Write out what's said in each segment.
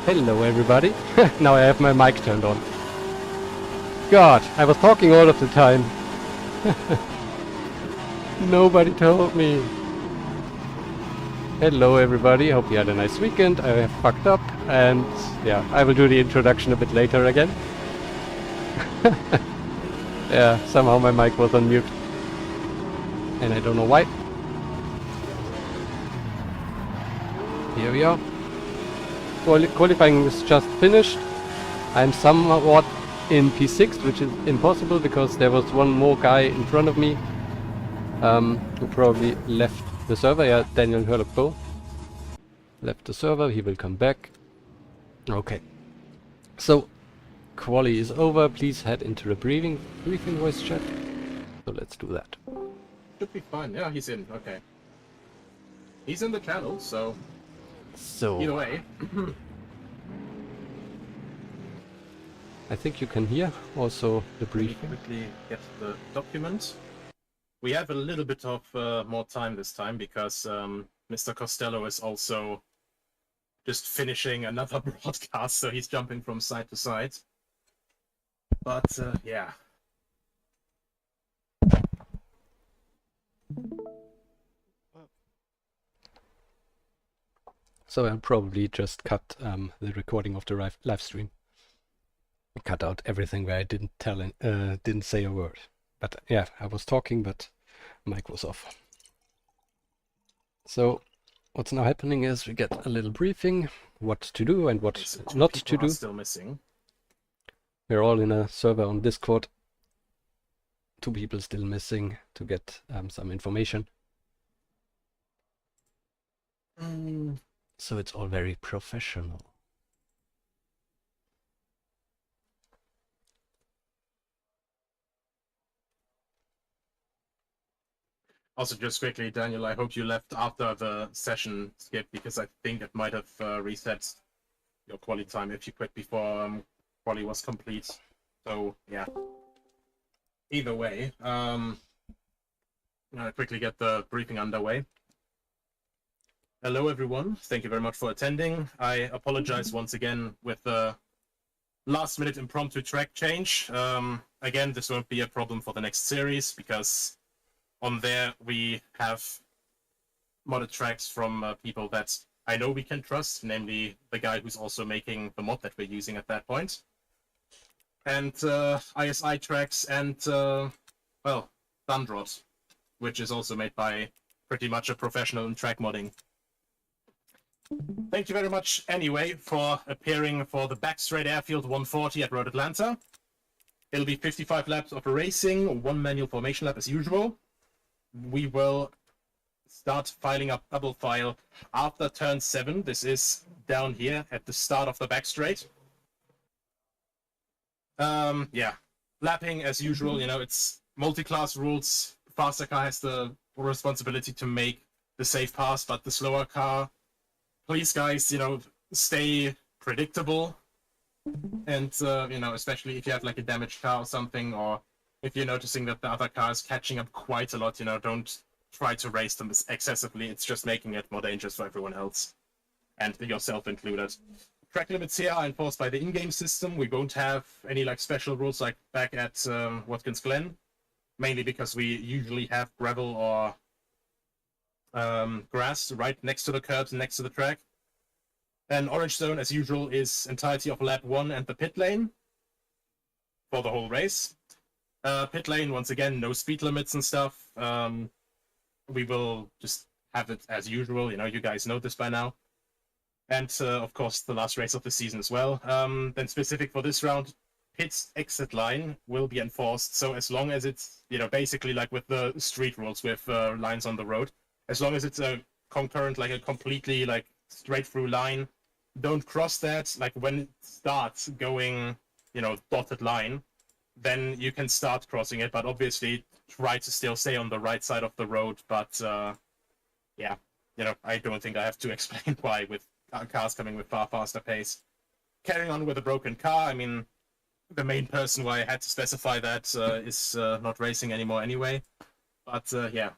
Hello everybody. Now I have my mic turned on. God, I was talking all of the time. Nobody told me. Hello everybody, hope you had a nice weekend. I have fucked up and yeah, I will do the introduction a bit later again. Yeah, somehow my mic was on mute. And I don't know why. Here we are. Qualifying is just finished. I'm somewhat in P6, which is impossible because there was one more guy in front of me who probably left the server. Yeah, Daniel Hurlock left the server. He will come back. Okay. So, quali is over. Please head into the briefing voice chat. So let's do that. Should be fine. Yeah, he's in. Okay. He's in the channel, so either way. I think you can hear also the briefing. Quickly get the document. We have a little bit of more time this time because Mr. Costello is also just finishing another broadcast, so he's jumping from side to side. But yeah. So I'll probably just cut the recording of the live stream. Cut out everything where I didn't say a word. But yeah, I was talking, but mic was off. So what's now happening is we get a little briefing, what to do and what not to do. Still missing. We're all in a server on Discord. 2 people still missing to get some information. So it's all very professional. Also, just quickly, Daniel, I hope you left after the session skip because I think it might have reset your quali time if you quit before quali was complete. So, yeah. Either way, I'll quickly get the briefing underway. Hello, everyone. Thank you very much for attending. I apologize once again with the last-minute impromptu track change. Again, this won't be a problem for the next series because on there we have modded tracks from people that I know we can trust, namely the guy who's also making the mod that we're using at that point. And ISI tracks and, well, Thundrot, which is also made by pretty much a professional in track modding. Thank you very much anyway for appearing for the Backstraight Airfield 140 at Road Atlanta. It'll be 55 laps of racing, 1 manual formation lap as usual. We will start filing up double file after turn 7. This is down here at the start of the backstraight. Yeah, lapping as usual, you know, it's multi-class rules. Faster car has the responsibility to make the safe pass, but the slower car, please guys, you know, stay predictable. And, you know, especially if you have like a damaged car or something, or if you're noticing that the other car is catching up quite a lot, you know, don't try to race them excessively. It's just making it more dangerous for everyone else, and yourself included. Track limits here are enforced by the in-game system. We won't have any like special rules like back at Watkins Glen, mainly because we usually have gravel or grass right next to the curbs and next to the track. And orange zone, as usual, is entirety of lap 1 and the pit lane for the whole race. Pit lane, once again, no speed limits and stuff. We will just have it as usual. You know, you guys know this by now. And, of course, the last race of the season as well. Then specific for this round, pit exit line will be enforced. So as long as it's, you know, basically like with the street rules with lines on the road, as long as it's a concurrent, like a completely like straight through line, don't cross that. Like when it starts going, you know, dotted line, then you can start crossing it, but obviously try to still stay on the right side of the road. But yeah, you know, I don't think I have to explain why with cars coming with far faster pace. Carrying on with a broken car, I mean, the main person why I had to specify that is not racing anymore anyway. But yeah,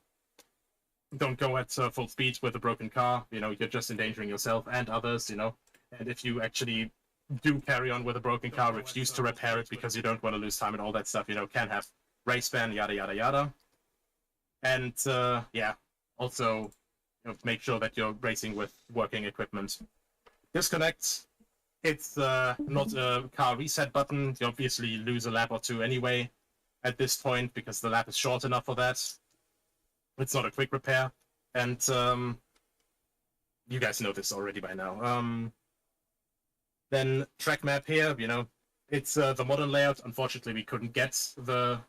don't go at full speed with a broken car. You know, you're just endangering yourself and others, you know. And if you actually do carry on with a broken car, refuse to repair it because you don't want to lose time and all that stuff, can have race ban, yada yada yada. And yeah, also make sure that you're racing with working equipment. Disconnect. It's not a car reset button. You obviously lose a lap or two anyway at this point because the lap is short enough for that. It's not a quick repair. And you guys know this already by now. Then track map here, it's the modern layout. Unfortunately, we couldn't get the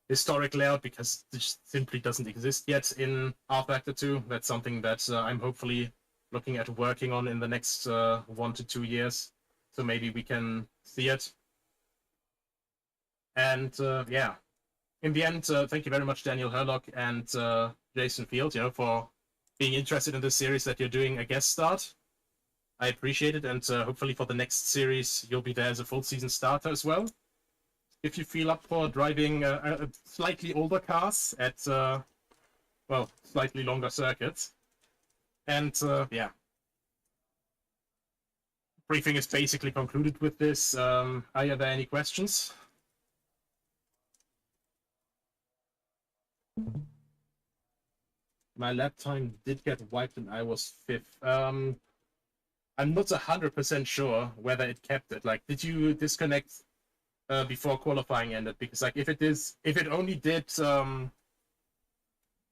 historic layout because it simply doesn't exist yet in rFactor 2. That's something that I'm hopefully looking at working on in the next 1 to 2 years. So maybe we can see it. And yeah, in the end, thank you very much, Daniel Herlock and Jason Field, for being interested in this series that you're doing a guest start. I appreciate it, and hopefully for the next series, you'll be there as a full season starter as well. If you feel up for driving slightly older cars at, well, slightly longer circuits. And yeah, briefing is basically concluded with this. Are there any questions? My lap time did get wiped and I was 5th. I'm not 100% sure whether it kept it. Like, did you disconnect before qualifying ended? Because like if it only did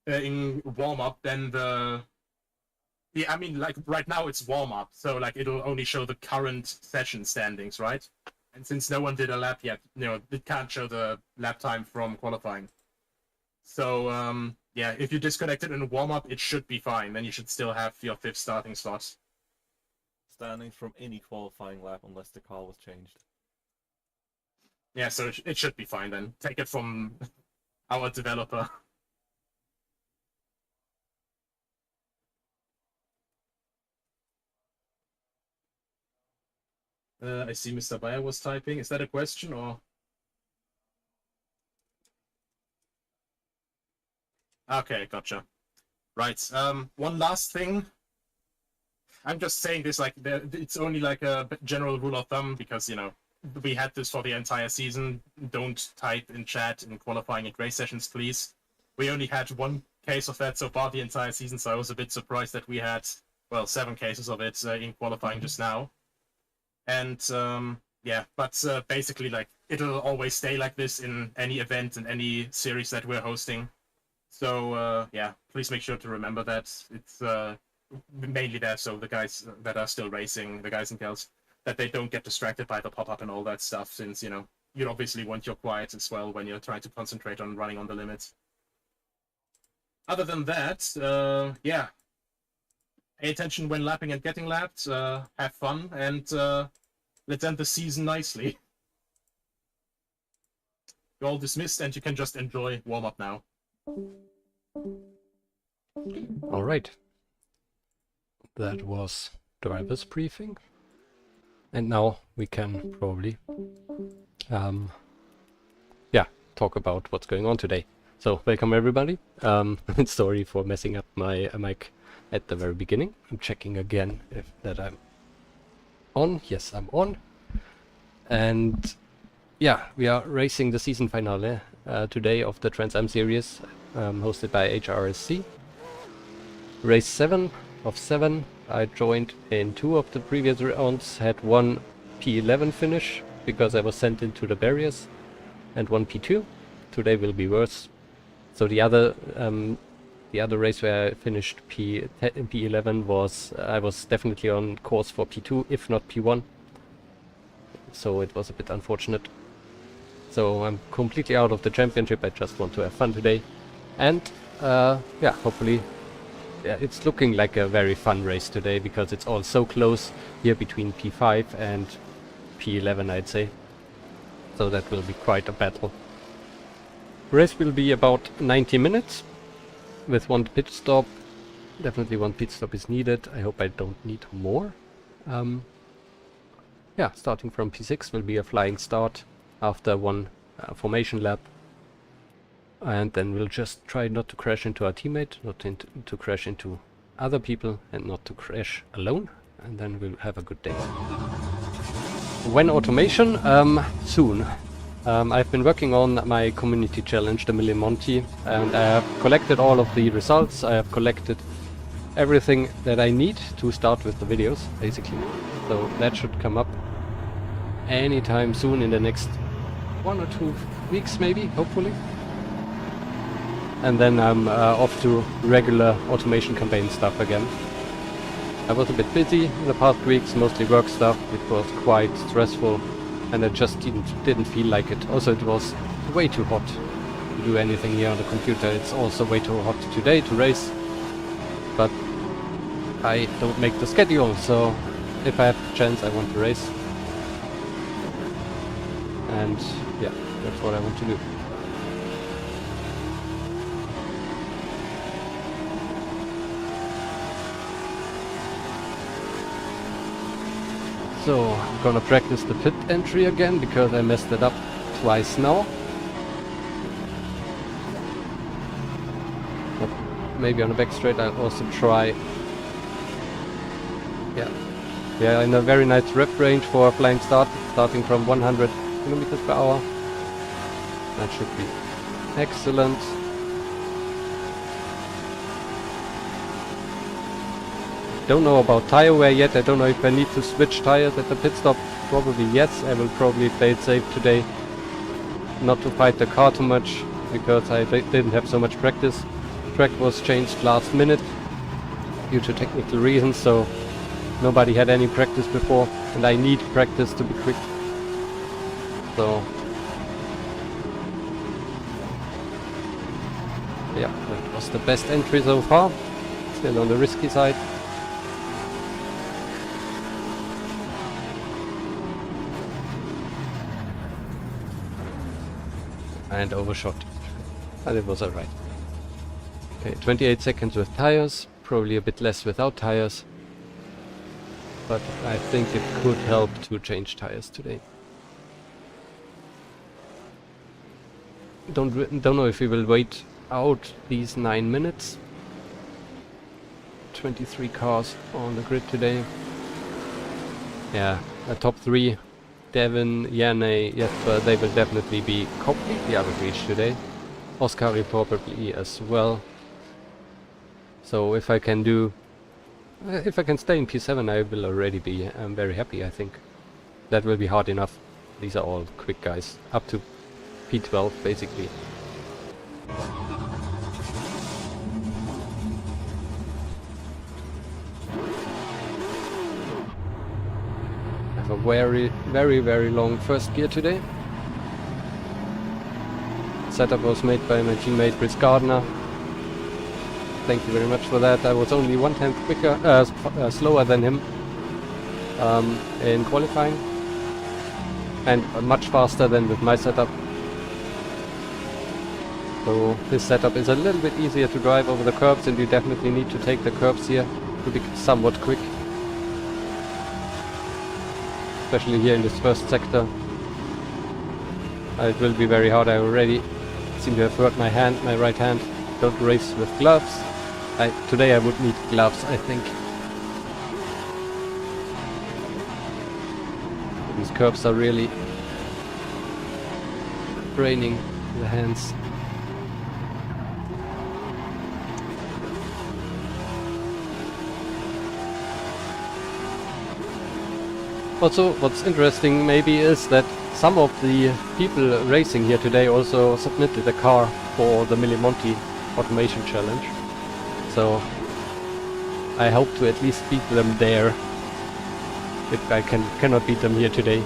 in warm up, then I mean, like right now it's warm up, so like it'll only show the current session standings, right? And since no one did a lap yet, it can't show the lap time from qualifying. So yeah, if you disconnect it in warm up, it should be fine. Then you should still have your 5th starting slot. Standings from any qualifying lap unless the car was changed. Yeah, so it should be fine then. Take it from our developer. I see Mr. Bayer was typing. Is that a question or? Okay, gotcha. Right. One last thing. I'm just saying this like it's only like a general rule of thumb because we had this for the entire season. Don't type in chat in qualifying and race sessions, please. We only had one case of that so far the entire season, so I was a bit surprised that we had 7 cases of it in qualifying just now. And yeah, but basically like it'll always stay like this in any event and any series that we're hosting. So yeah, please make sure to remember that it's mainly there so the guys that are still racing, the guys and girls, that they don't get distracted by the pop-up and all that stuff, since you obviously want your quiet as well when you're trying to concentrate on running on the limit. Other than that, yeah, pay attention when lapping and getting lapped, have fun, and let's end the season nicely. You're all dismissed and you can just enjoy warm-up now. All right. That was driver's briefing. And now we can probably yeah, talk about what's going on today. So welcome everybody. Sorry for messing up my mic at the very beginning. I'm checking again if that I'm on. Yes, I'm on. And yeah, we are racing the season finale today of the Trans Am series, hosted by HRSC. Race 7 of 7. I joined in 2 of the previous rounds, had 1 P11 finish because I was sent into the barriers, and 1 P2. Today will be worse. So the other race where I finished P11 was I was definitely on course for P2, if not P1. So it was a bit unfortunate. So I'm completely out of the championship. I just want to have fun today, and yeah, hopefully. Yeah, it's looking like a very fun race today because it's all so close here between P5 and P11, I'd say. So that will be quite a battle. Race will be about 90 minutes with 1 pit stop. Definitely 1 pit stop is needed. I hope I don't need more. Yeah, starting from P6 will be a flying start after 1 formation lap. And then we'll just try not to crash into our teammate, not to crash into other people, and not to crash alone. and then we'll have a good day. When automation? Soon. I've been working on my community challenge, the Mille Monti, and I have collected all of the results. I have collected everything that I need to start with the videos, basically. So that should come up anytime soon in the next 1 or 2 weeks, maybe, hopefully. And then I'm off to regular automation campaign stuff again. I was a bit busy in the past weeks, mostly work stuff. It was quite stressful, and I just didn't feel like it. Also, it was way too hot to do anything here on the computer. It's also way too hot today to race, but I don't make the schedule, so if I have the chance, I want to race. And yeah, that's what I want to do. So, I'm gonna practice the pit entry again, because I messed it up twice now. But maybe on the back straight I'll also try. Yeah, in a very nice rep range for a flying start, starting from 100 kilometers per hour. That should be excellent. Don't know about tire wear yet. I don't know if I need to switch tires at the pit stop. Probably yes. I will probably play it safe today, not to fight the car too much, because I didn't have so much practice. The track was changed last minute due to technical reasons, so nobody had any practice before, and I need practice to be quick. So yeah, that was the best entry so far. Still on the risky side. And overshot, and it was alright. Okay, 28 seconds with tires, probably a bit less without tires, but I think it could help to change tires today. Don't know if we will wait out these 9 minutes. 23 cars on the grid today. Yeah, the top 3. Devin, Yanne, Jesper, they will definitely be completely out of reach today. Oskari probably as well. So if I can stay in P7, I will already be very happy, I think. That will be hard enough. These are all quick guys, up to P12 basically. A very long first gear today. Setup was made by my teammate Chris Gardner. Thank you very much for that. I was only 1/10 quicker, slower than him in qualifying, and much faster than with my setup. So this setup is a little bit easier to drive over the curbs, and you definitely need to take the curbs here to be somewhat quick. Especially here in this first sector. It will be very hard. I already seem to have hurt my hand, my right hand. Don't race with gloves. Today I would need gloves, I think. These curbs are really draining the hands. Also, what's interesting maybe is that some of the people racing here today also submitted a car for the Mille Monti automation challenge. So I hope to at least beat them there, if I cannot beat them here today.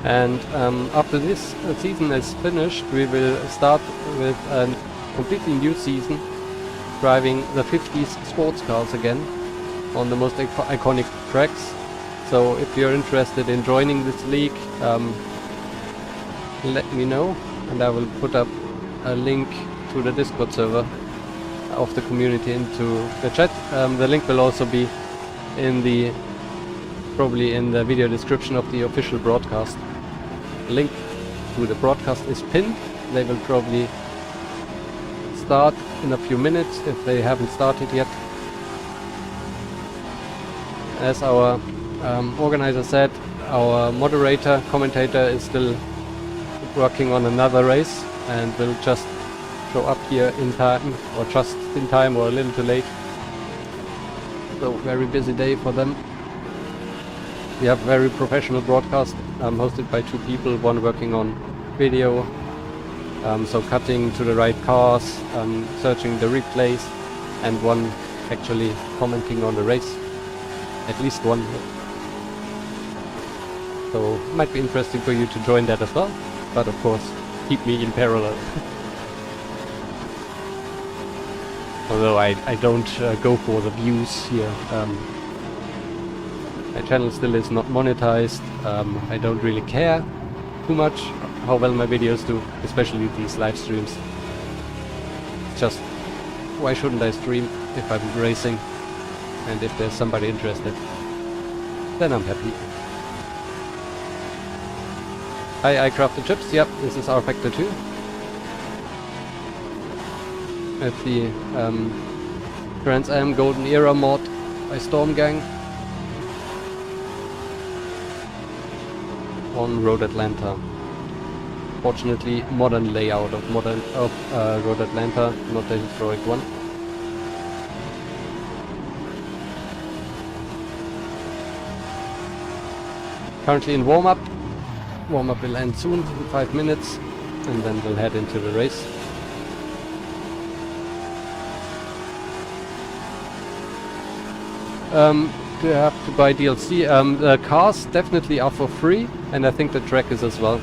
And after this season is finished, we will start with a completely new season, driving the 50s sports cars again on the most iconic tracks. So if you're interested in joining this league, let me know, and I will put up a link to the Discord server of the community into the chat. The link will also be in probably in the video description of the official broadcast. Link to the broadcast is pinned. They will probably start in a few minutes if they haven't started yet. As our organizer said, our moderator, commentator is still working on another race and will just show up here in time, or just in time, or a little too late. So very busy day for them. We have very professional broadcast hosted by 2 people, one working on video, so cutting to the right cars, searching the replays, and one actually commenting on the race. At least one. So might be interesting for you to join that as well, but of course keep me in parallel. Although I don't go for the views here. My channel still is not monetized. I don't really care too much how well my videos do, especially these live streams. Just, why shouldn't I stream if I'm racing? And if there's somebody interested, then I'm happy. Hi, I crafted chips. Yep, this is rFactor 2. With the Trans Am Golden Era mod by Stormgang on Road Atlanta. Fortunately, modern layout of Road Atlanta, not the historic one. Currently in warm-up. Warm-up will end soon, in 5 minutes, and then we'll head into the race. Do you have to buy DLC? The cars definitely are for free, and I think the track is as well.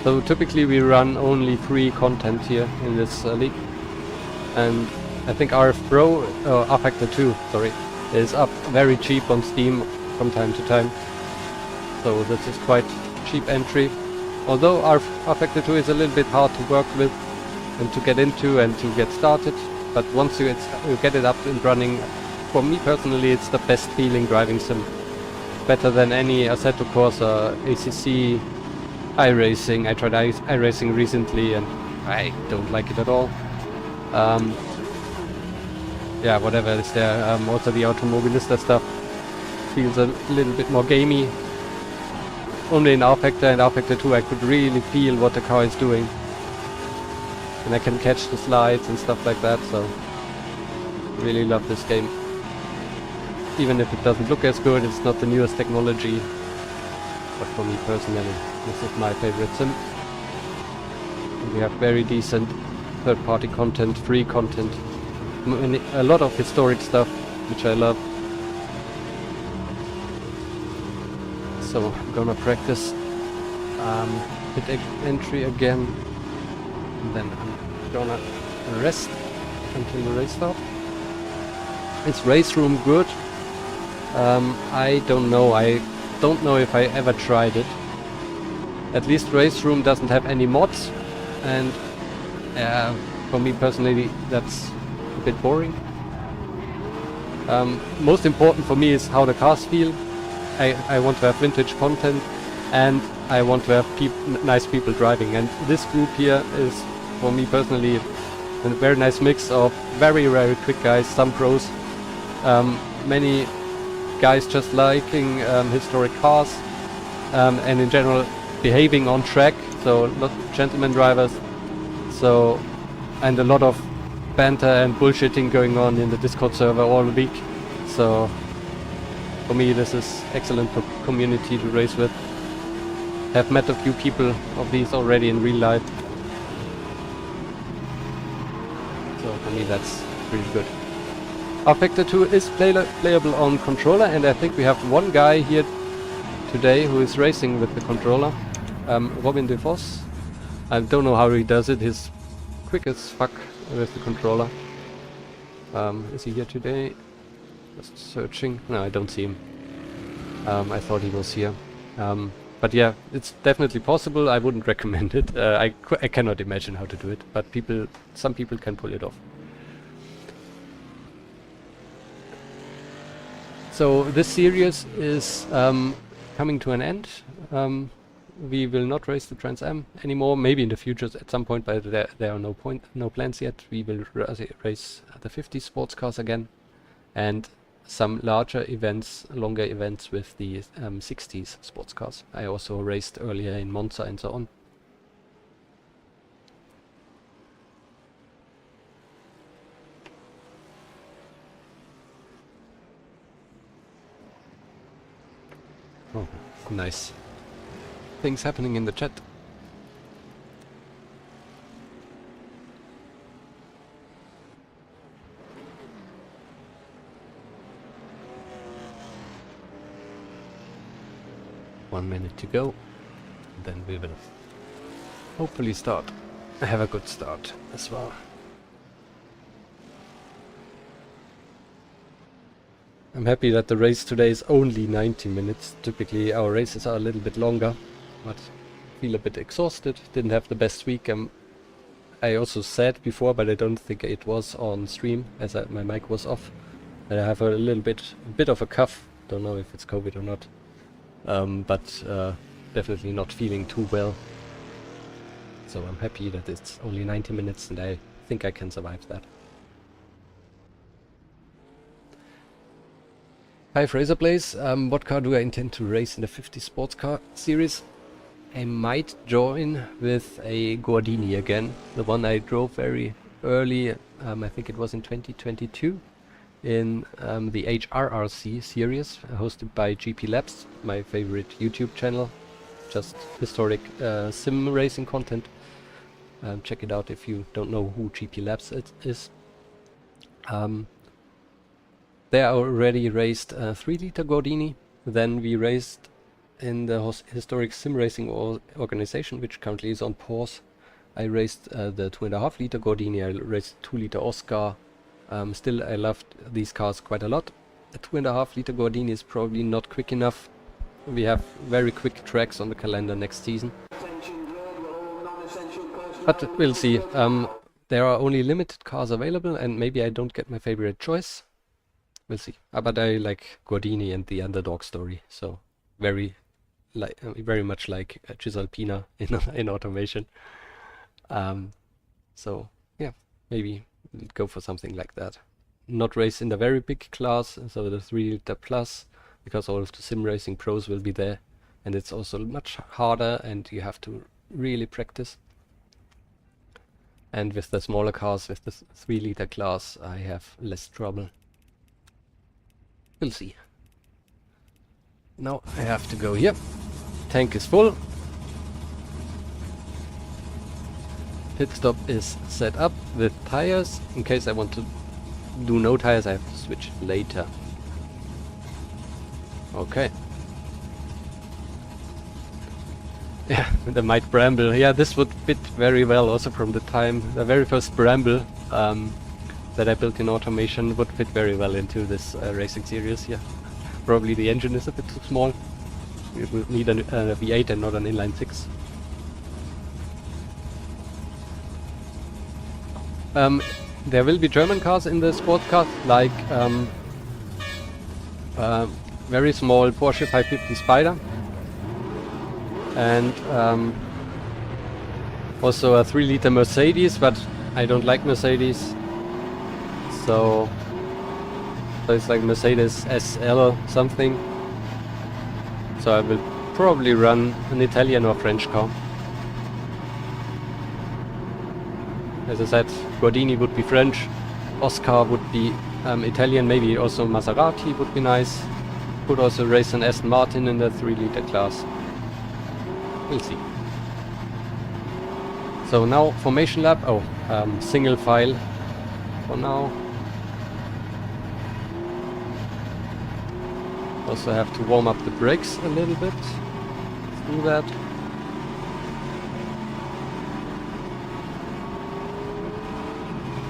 So typically we run only free content here in this league, and I think rFactor 2, sorry, is up very cheap on Steam from time to time. So this is quite cheap entry. Although rFactor 2 is a little bit hard to work with and to get into and to get started, but once you get it up and running, for me personally it's the best feeling driving sim. Better than any Assetto Corsa, ACC, iRacing. I tried iRacing recently and I don't like it at all. Yeah, whatever is there. Also the Automobilista stuff feels a little bit more gamey. Only in rFactor and rFactor 2 I could really feel what the car is doing. And I can catch the slides and stuff like that, so really love this game. Even if it doesn't look as good, it's not the newest technology. But for me personally, this is my favorite sim. And we have very decent third-party content, free content. A lot of historic stuff, which I love. So I'm gonna practice pit entry again, and then I'm gonna rest until the race start. Is race room good? I don't know. I don't know if I ever tried it. At least race room doesn't have any mods, and for me personally that's a bit boring. Most important for me is how the cars feel. I want to have vintage content, and I want to have nice people driving, and this group here is, for me personally, a very nice mix of very quick guys, some pros, many guys just liking historic cars, and in general behaving on track, so a lot of gentleman drivers, so, and a lot of banter and bullshitting going on in the Discord server all week. So for me this is excellent community to race with. Have met a few people of these already in real life, so for me that's really good. rFactor 2 is playable on controller, and I think we have one guy here today who is racing with the controller, Robin DeVos. I don't know how he does it, he's quick as fuck with the controller. Is he here today? Just searching. No, I don't see him. I thought he was here. But yeah, it's definitely possible. I wouldn't recommend it. I cannot imagine how to do it, but some people can pull it off. So this series is coming to an end. we will not race the Trans Am anymore. Maybe in the future at some point, but there are no plans yet. We will race the 50 sports cars again, and some larger events, longer events with the 60s sports cars. I also raced earlier in Monza and so on. Oh, nice. Things happening in the chat. One minute to go, then we will hopefully start. Have a good start as well. I'm happy that the race today is only 90 minutes. Typically our races are a little bit longer, but feel a bit exhausted. Didn't have the best week. I also said before, but I don't think it was on stream, as my mic was off, that I have a bit of a cough. Don't know if it's COVID or not, but definitely not feeling too well. So I'm happy that it's only 90 minutes, and I think I can survive that. Hi Fraser Blaze, what car do I intend to race in the 50 sports car series? I might join with a Gordini again, the one I drove very early, I think it was in 2022, in the HRRC series, hosted by GP Labs, my favorite YouTube channel, just historic sim racing content. Check it out if you don't know who GP Labs is. There I already raced a 3-liter Gordini, then we raced in the historic sim racing organization, which currently is on pause. I raced the 2.5-liter Gordini, I raced 2-liter Oscar. Still I loved these cars quite a lot. A 2.5-liter Gordini is probably not quick enough. We have very quick tracks on the calendar next season. But we'll see. There are only limited cars available, and maybe I don't get my favorite choice. We'll see. But I like Gordini and the underdog story, so very much like Cisalpina in automation. So yeah, maybe go for something like that. Not race in the very big class, so the 3-liter plus, because all of the sim racing pros will be there, and it's also much harder, and you have to really practice. And with the smaller cars, with the 3-liter class, I have less trouble. We'll see. Now I have to go here. Tank is full. Pit stop is set up with tires. In case I want to do no tires, I have to switch later. Okay. Yeah, the Might Bramble. Yeah, this would fit very well also from the time. The very first Bramble that I built in automation would fit very well into this racing series here. Probably the engine is a bit too small. It will need a V8 and not an inline 6. There will be German cars in the sports car, like very small Porsche 550 Spider, and also a 3-liter Mercedes, but I don't like Mercedes. So it's like Mercedes SL something. So I will probably run an Italian or French car. As I said, Gordini would be French, Oscar would be Italian, maybe also Maserati would be nice. Could also race an Aston Martin in the 3-liter class. We'll see. So now formation lap, single file for now. Also have to warm up the brakes a little bit. Let's do that.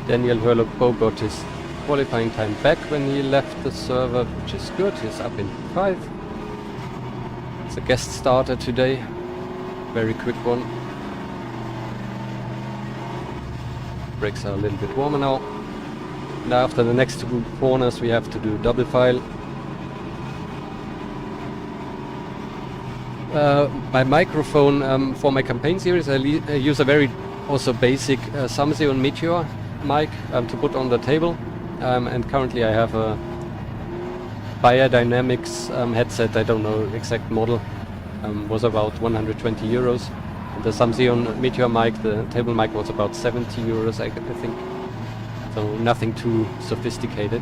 Daniel Hurlop got his qualifying time back when he left the server, which is good. He's up in 5. It's a guest starter today. Very quick one. Brakes are a little bit warmer now. Now after the next 2 corners we have to do double file. my microphone for my campaign series, I use a very also basic Samsung Meteor mic to put on the table, and currently I have a Biodynamics headset. I don't know exact model. Was about 120 euros. And the Samsung Meteor mic, the table mic, was about 70 euros, I think. So nothing too sophisticated.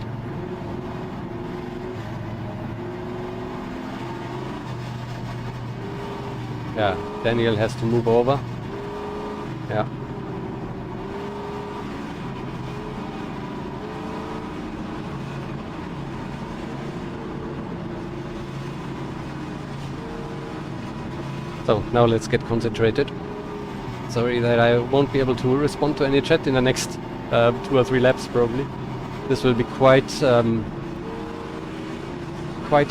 Yeah, Daniel has to move over. Yeah. So now let's get concentrated. Sorry that I won't be able to respond to any chat in the next 2 or 3 laps probably. This will be quite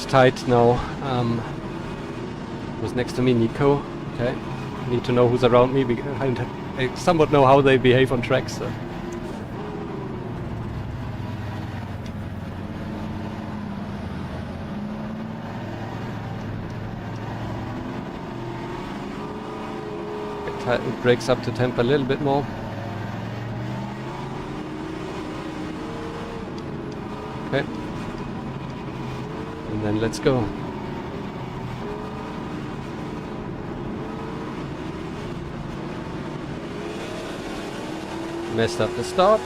tight now. Who's next to me? Nico. Okay. Need to know who's around me because I somewhat know how they behave on tracks. So. It breaks up to temp a little bit more. Okay. And then let's go. Messed up the start.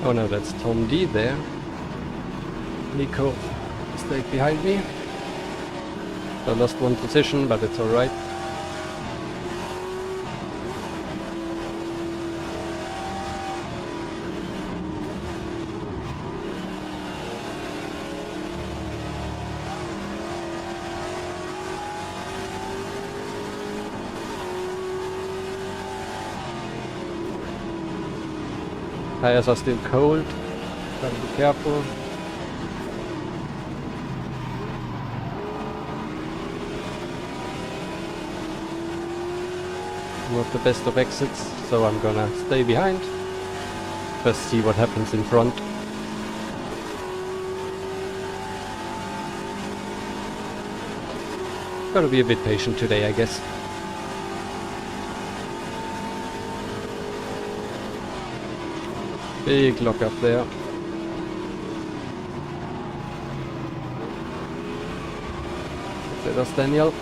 Oh no, that's Tom D there. Nico stayed behind me. I lost 1 position, but it's alright. Tires are still cold, gotta be careful. Not the best of exits, so I'm gonna stay behind. First see what happens in front. Gotta be a bit patient today, I guess. Big lock up there. There's Daniel.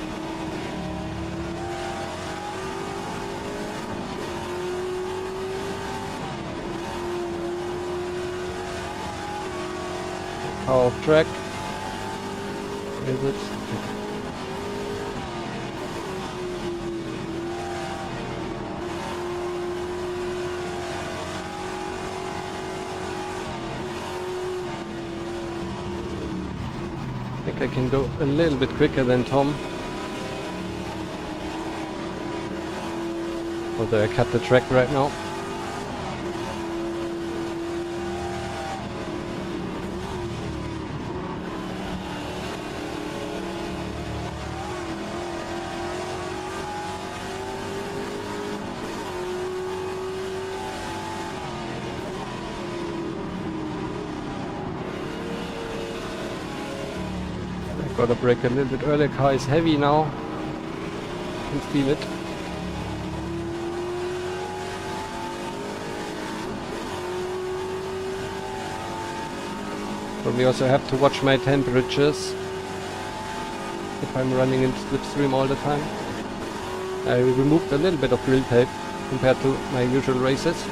Power off track. Is it? I think I can go a little bit quicker than Tom. Although I cut the track right now. Gotta brake a little bit earlier. Car is heavy now. Can feel it. Probably also have to watch my temperatures if I'm running in slipstream all the time. I removed a little bit of grill tape compared to my usual races.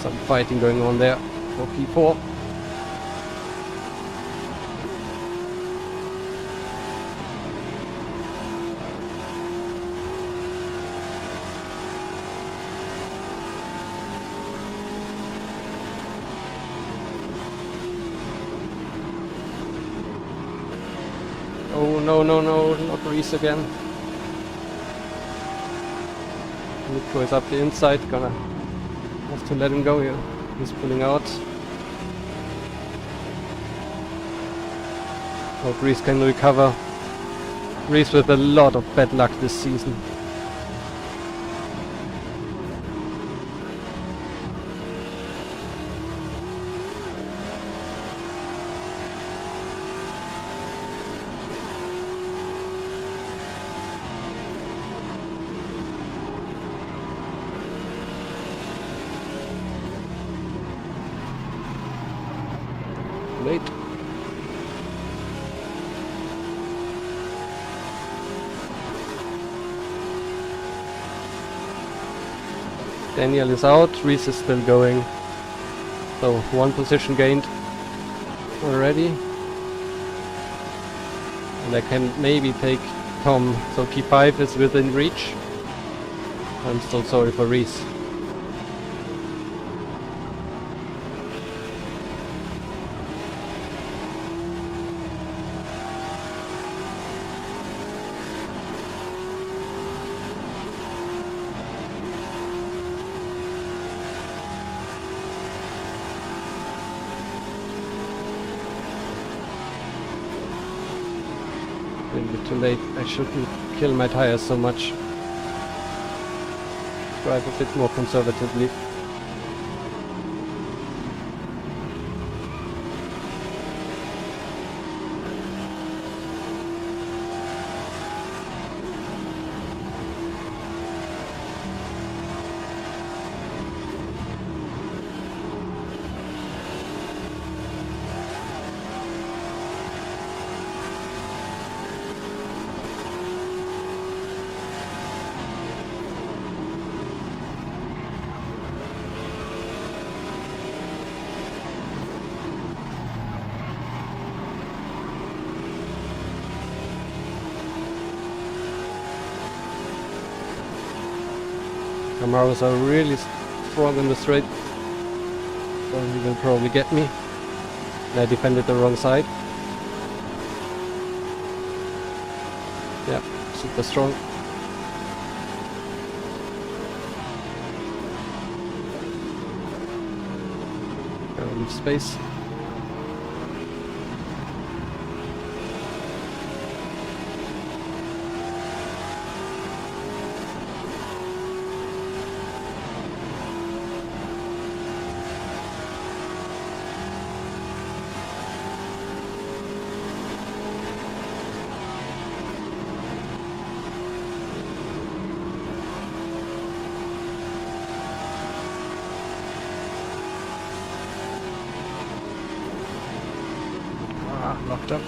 Some fighting going on there for P4. Oh no, no, no, not Reese again. Nico is up the inside, gonna Have to let him go here. He's pulling out. Hope Reese can recover. Reese with a lot of bad luck this season. Late. Daniel is out, Reese is still going. So 1 position gained already. And I can maybe take Tom, so P5 is within reach. I'm still sorry for Reese. A little bit too late. I shouldn't kill my tires so much. Drive a bit more conservatively. Camaros are really strong in the straight, so he will probably get me. I defended the wrong side. Yeah, super strong. Gotta leave space. Locked up.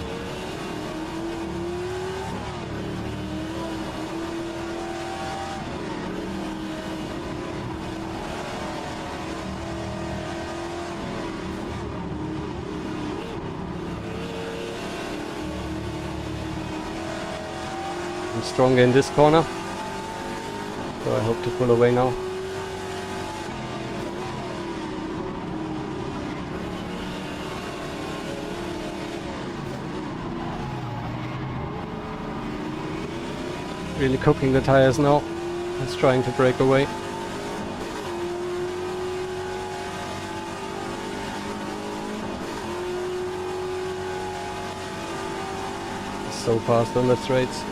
I'm stronger in this corner, so I hope to pull away now. Really cooking the tires now. It's trying to break away. So fast on the straights.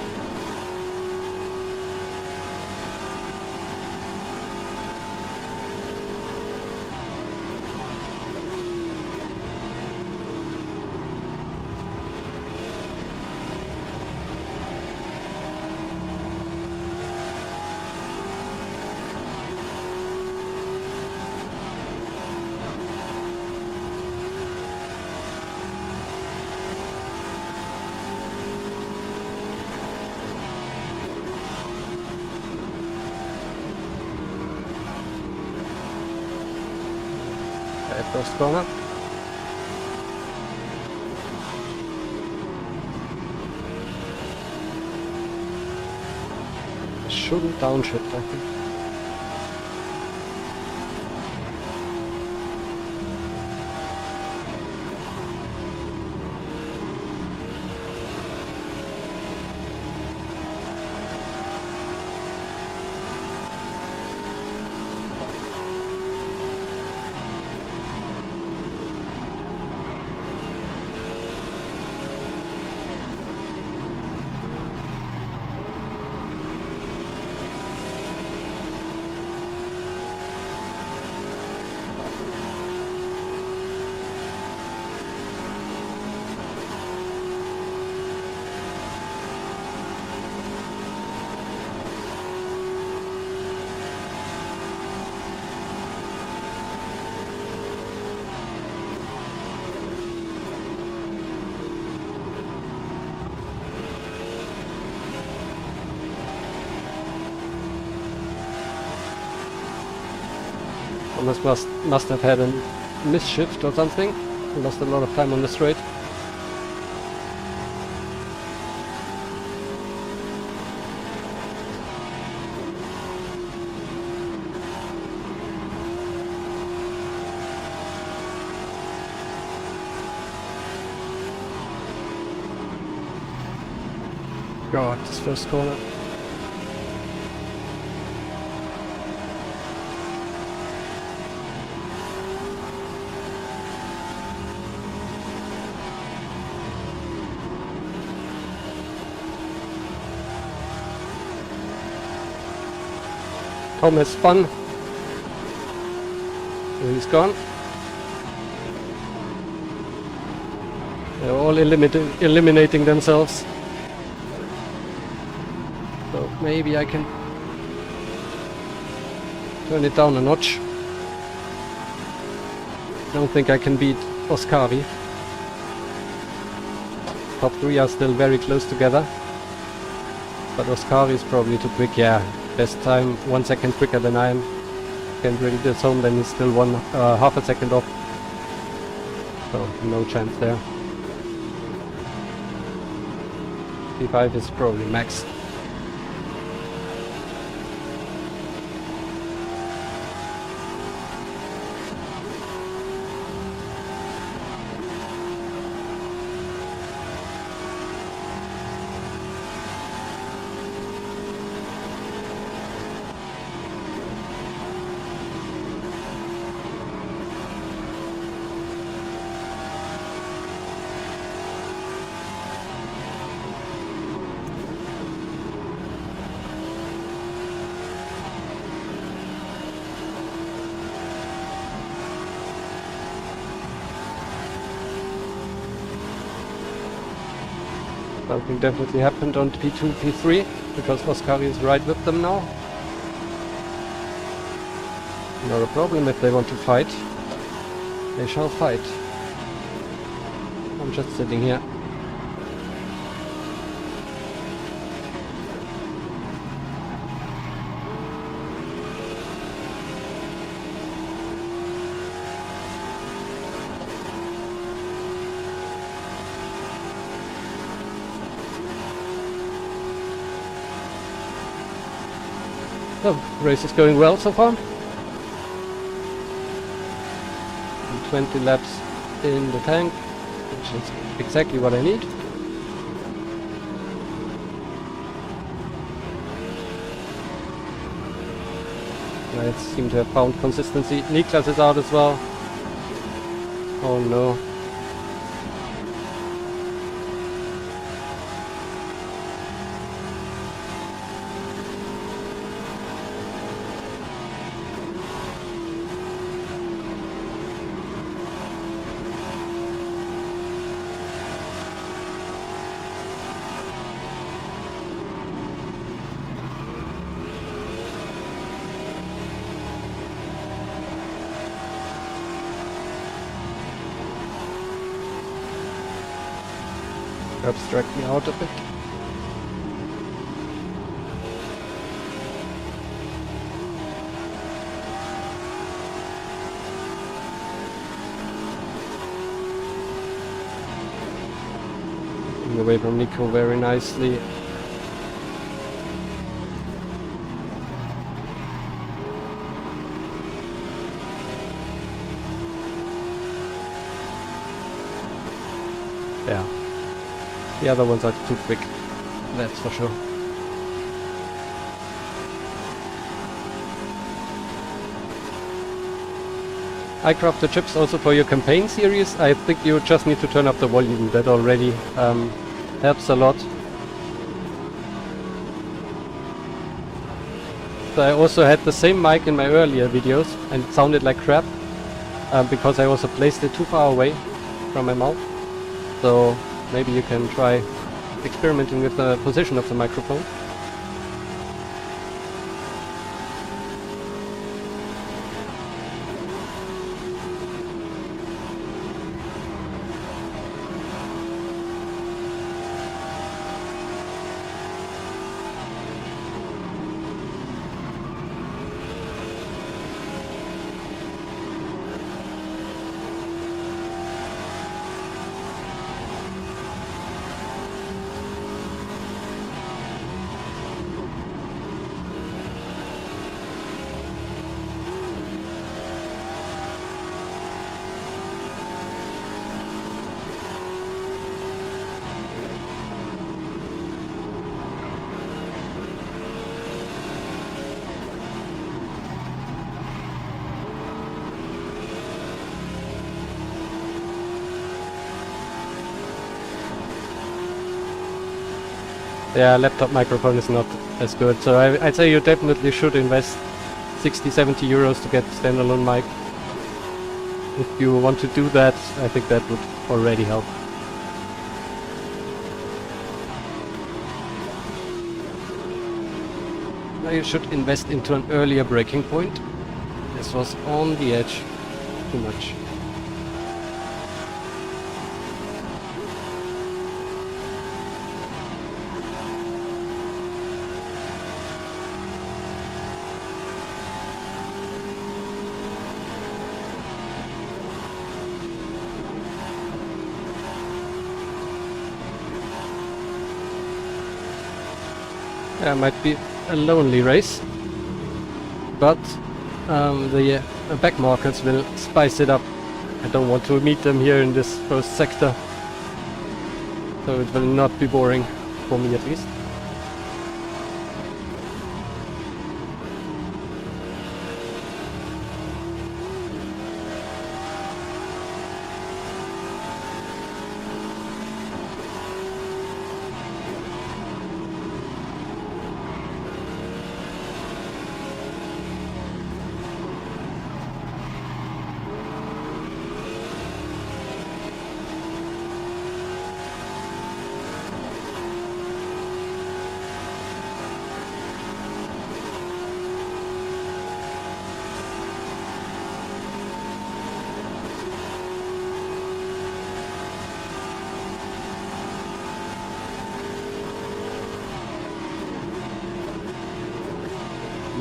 First corner. Shouldn't downshift, I think. Thomas must have had a misshift or something. He lost a lot of time on the straight. God, this first corner. Tom has spun. He's gone. They're all eliminating themselves. So maybe I can turn it down a notch. Don't think I can beat Oscari. Top 3 are still very close together. But Oscari is probably too quick, yeah. Best time 1 second quicker than I am. Can bring this home, then he's still half a second off. So no chance there. P5 is probably max. Something definitely happened on P2, P3, because Oscari is right with them now. Not a problem if they want to fight. They shall fight. I'm just sitting here. So, race is going well so far. 20 laps in the tank, which is exactly what I need. I seem to have found consistency. Niklas is out as well. Oh no. Abstract me out a bit. Getting away from Nico very nicely. Yeah. The other ones are too quick, that's for sure. I craft the chips also for your campaign series. I think you just need to turn up the volume. That already helps a lot. So I also had the same mic in my earlier videos and it sounded like crap because I also placed it too far away from my mouth. So maybe you can try experimenting with the position of the microphone. Yeah, laptop microphone is not as good, so I'd say you definitely should invest 60-70 euros to get standalone mic. If you want to do that, I think that would already help. Now you should invest into an earlier braking point. This was on the edge. Too much. Yeah, might be a lonely race, but the back markers will spice it up. I don't want to meet them here in this first sector, so it will not be boring, for me at least.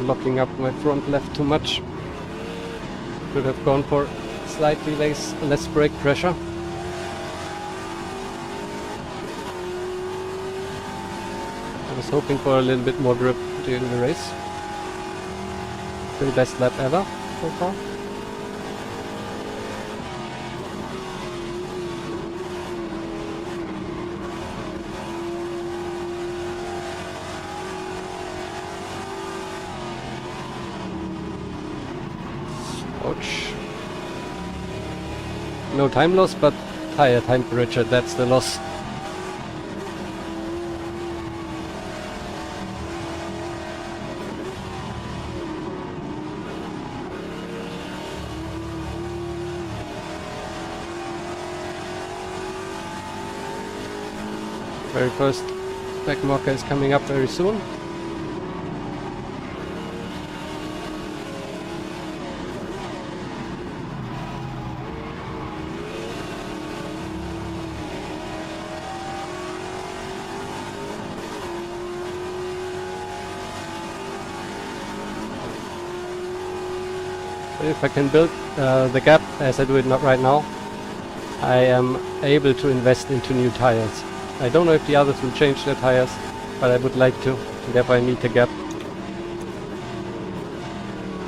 Locking up my front left too much. Could have gone for slightly less brake pressure. I was hoping for a little bit more grip during the race. The best lap ever so far. Ouch. No time loss, but higher temperature, that's the loss. Very first back marker is coming up very soon. If I can build the gap as I do it not right now, I am able to invest into new tires. I don't know if the others will change their tires, but I would like to, and therefore I need the gap.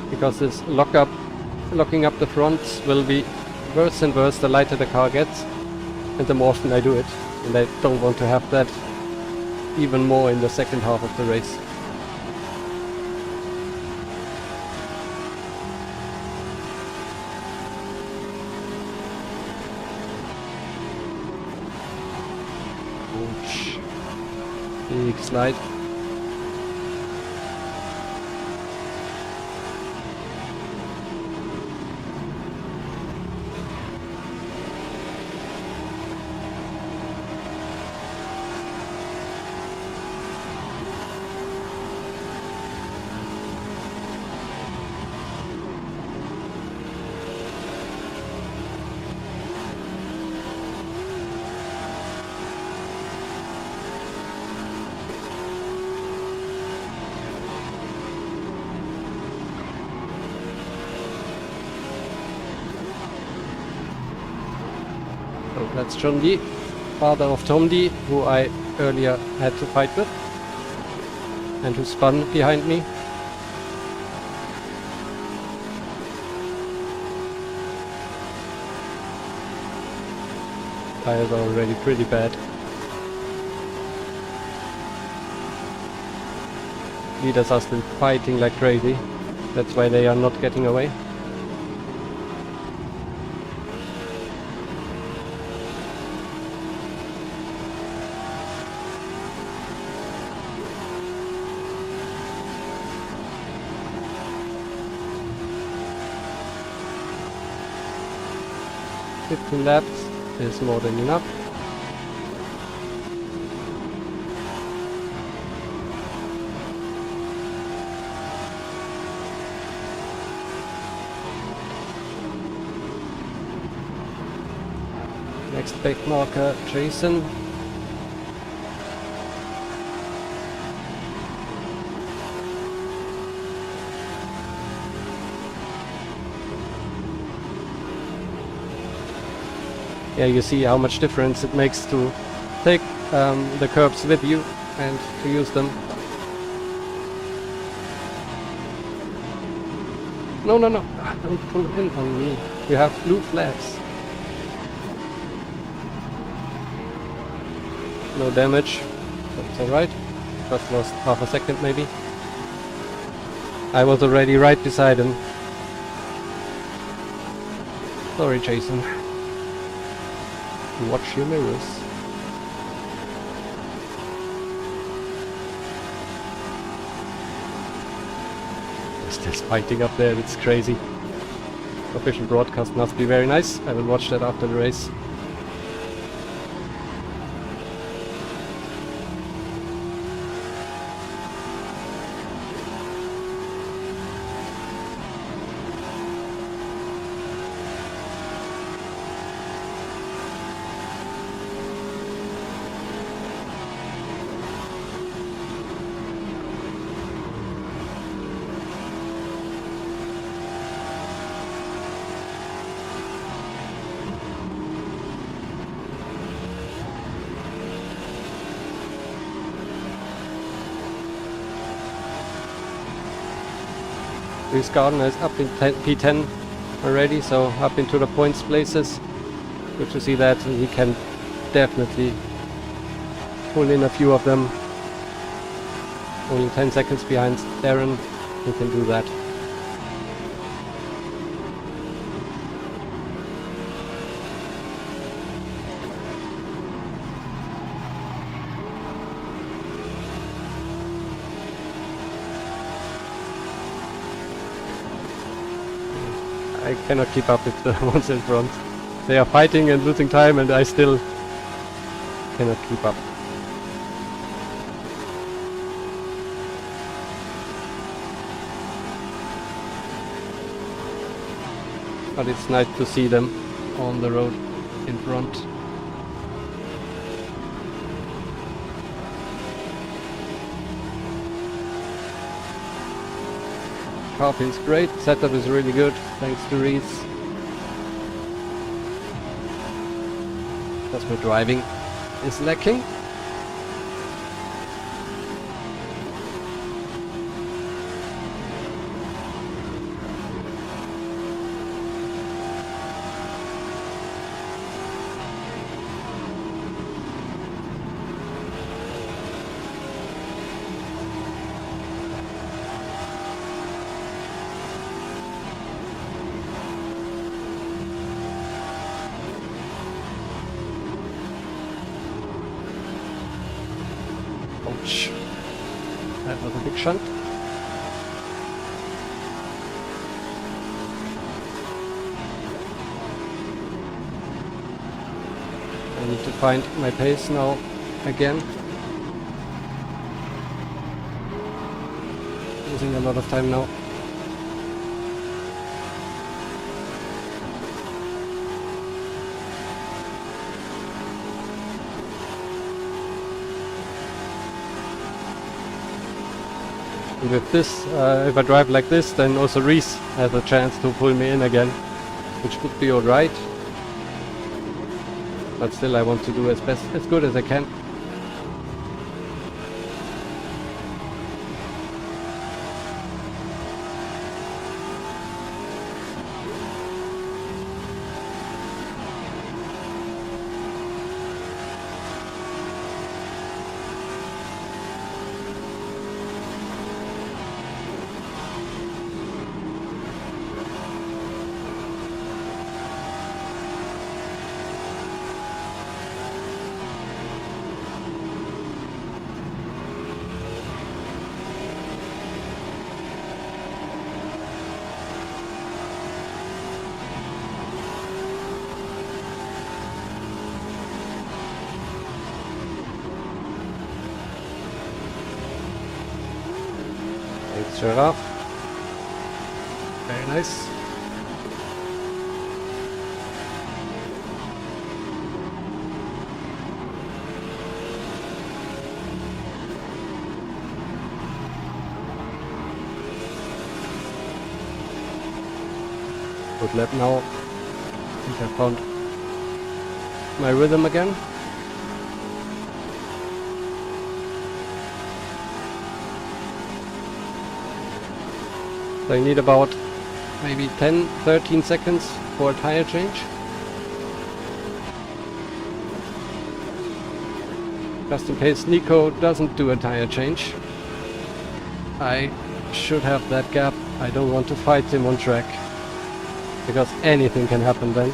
Because this locking up the fronts will be worse and worse the lighter the car gets, and the more often I do it. And I don't want to have that even more in the second half of the race. Big slide. So that's John D, father of Tom D, who I earlier had to fight with, and who spun behind me. Tires are already pretty bad. Leaders are still fighting like crazy. That's why they are not getting away. 15 laps is more than enough. Next big marker, Jason. Yeah, you see how much difference it makes to take the curbs with you and to use them. No, no, no, don't pull in on me. You have blue flags. No damage, that's alright. Just lost half a second maybe. I was already right beside him. Sorry, Jason. Watch your mirrors. Still fighting up there, it's crazy. Official broadcast must be very nice. I will watch that after the race. This Gardner is up in P10 already, so up into the points places. Good to see that, and he can definitely pull in a few of them. Only 10 seconds behind Darren, he can do that. I cannot keep up with the ones in front. They are fighting and losing time, and I still cannot keep up. But it's nice to see them on the road in front. Car feels great, setup is really good, thanks to Reese. Just my driving is lacking. Ouch. That was a big shunt. I need to find my pace now again. Losing a lot of time now. With this, if I drive like this, then also Reese has a chance to pull me in again, which would be alright. But still, I want to do as good as I can. Giraffe. Very nice. Good lap now. I think I found my rhythm again. So I need about maybe 10-13 seconds for a tire change. Just in case Nico doesn't do a tire change. I should have that gap. I don't want to fight him on track, because anything can happen then.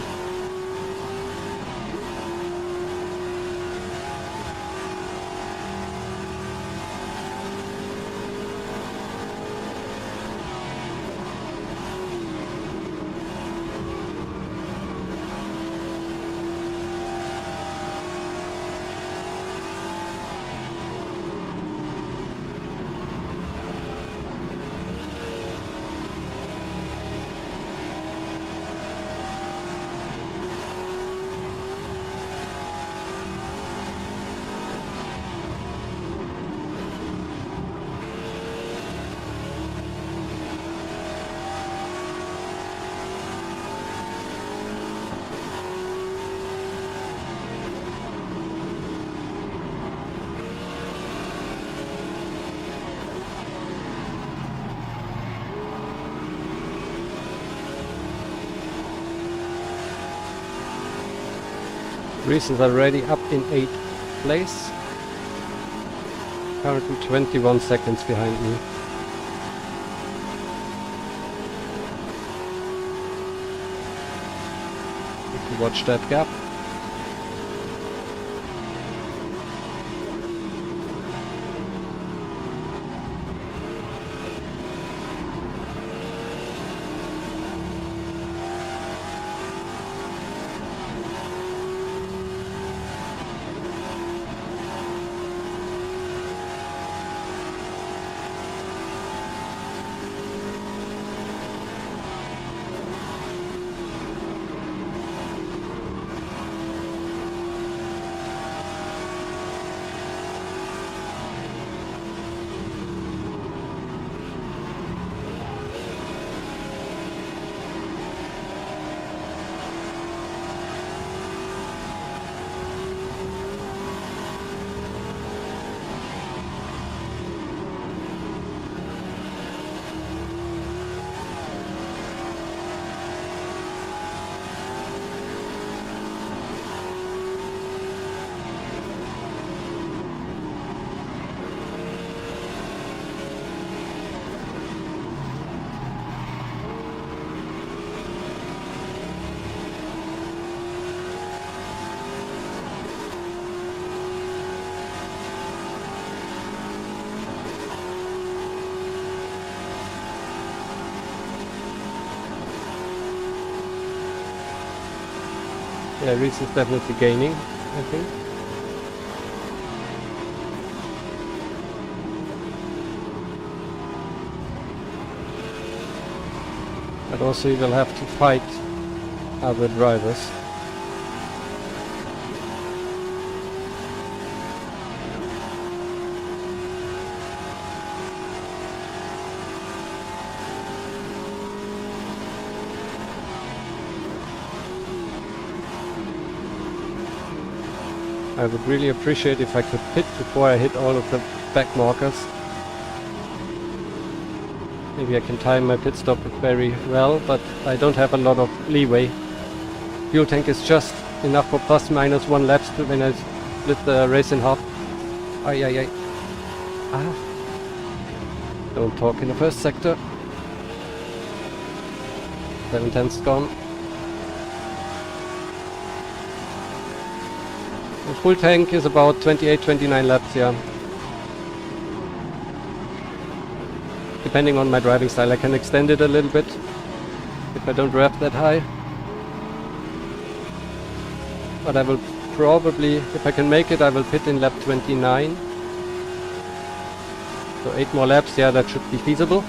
Reese is already up in 8th place. Currently 21 seconds behind me. If you watch that gap. Yeah, Reese is definitely gaining, I think. But also you will have to fight other drivers. I would really appreciate if I could pit before I hit all of the back markers. Maybe I can time my pit stop very well, but I don't have a lot of leeway. Fuel tank is just enough for plus minus 1 laps when I split the race in half. Ay ay ay. Ah. Don't talk in the first sector. 7/10's gone. The full tank is about 28-29 laps, yeah. Depending on my driving style, I can extend it a little bit if I don't rev that high. But I will probably, if I can make it, I will pit in lap 29. So 8 more laps, yeah, that should be feasible.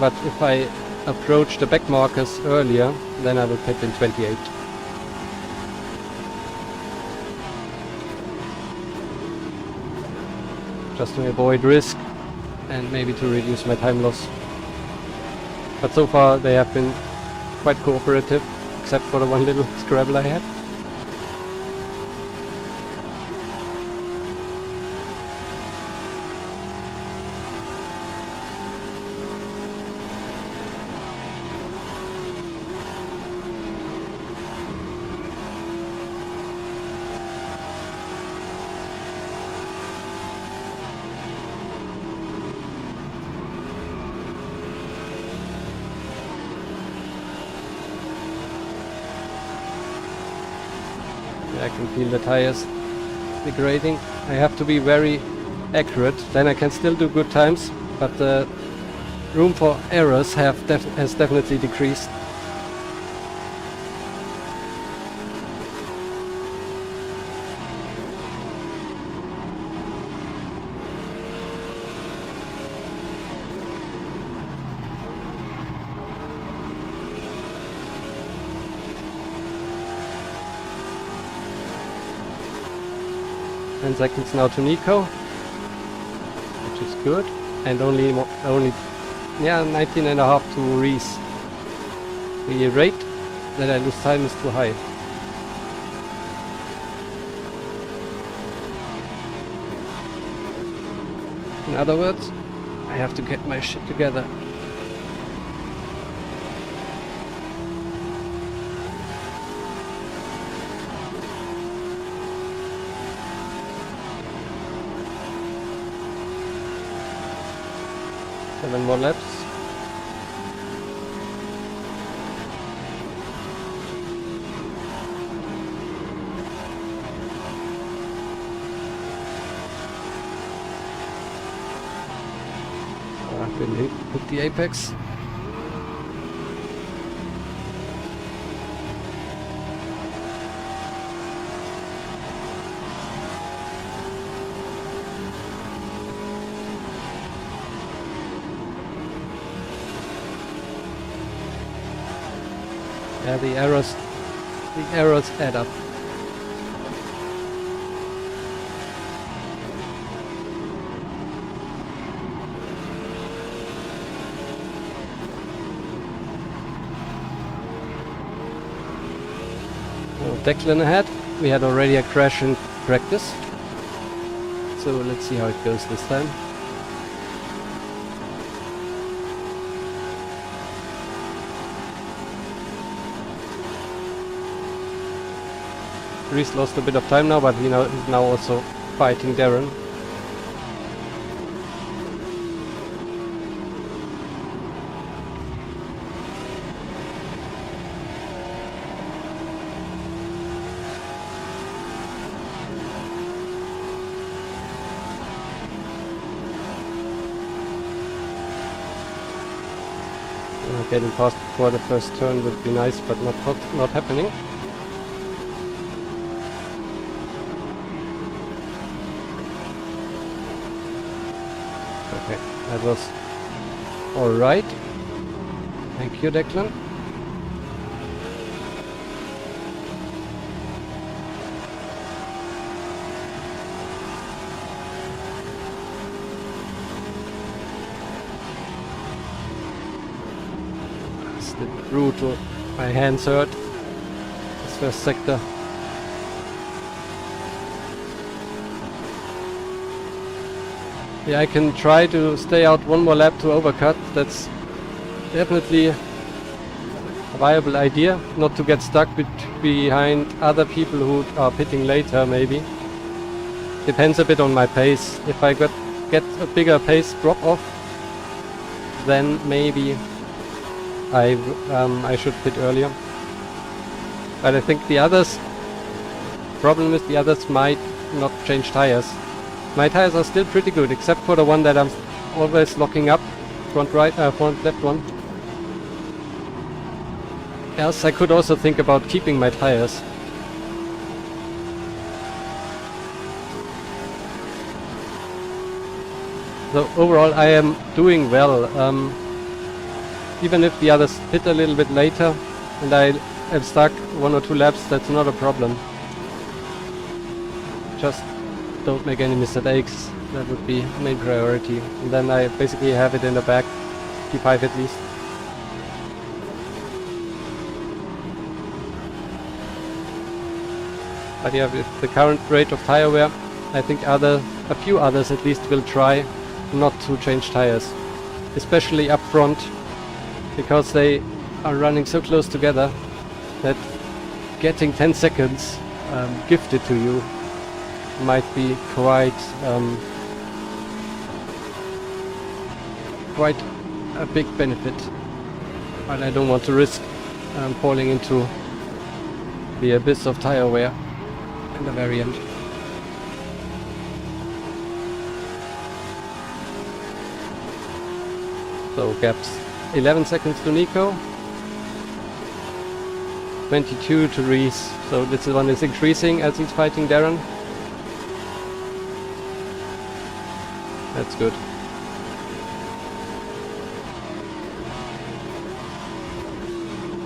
but if I approach the back markers earlier, then I will pit in 28. Just to avoid risk and maybe to reduce my time loss. But so far they have been quite cooperative, except for the one little scrabble I had. I can feel the tires degrading. I have to be very accurate, then I can still do good times, but the room for errors has definitely decreased. Ten seconds now to Nico, which is good, and only 19.5 to Reese. The rate that I lose time is too high. In other words, I have to get my shit together. Seven more laps. I've been hit the apex. Yeah, the errors add up. Oh, Declan ahead. We had already a crash in practice, so let's see how it goes this time. Reese lost a bit of time now, but he's now also fighting Darren. Getting past before the first turn would be nice, but not happening. Okay, that was alright. Thank you, Declan. It's the brutal. My hands hurt. This first sector. Yeah, I can try to stay out one more lap to overcut. That's definitely a viable idea. Not to get stuck behind other people who are pitting later, maybe. Depends a bit on my pace. If I get a bigger pace drop off, then maybe I should pit earlier. But I think the others, problem is the others might not change tires. My tires are still pretty good, except for the one that I'm always locking up, front left one. Else I could also think about keeping my tires. So overall I am doing well. even if the others pit a little bit later and I am stuck 1 or 2 laps, that's not a problem. Just don't make any mistakes. That would be main priority. And then I basically have it in the back, P5 at least. But yeah, with the current rate of tire wear, I think a few others at least will try not to change tires. Especially up front, because they are running so close together that getting 10 seconds gifted to you might be quite a big benefit, but I don't want to risk falling into the abyss of tire wear in the very end. So gaps 11 seconds to Nico, 22 to Reese, so this one is increasing as he's fighting Darren. That's good.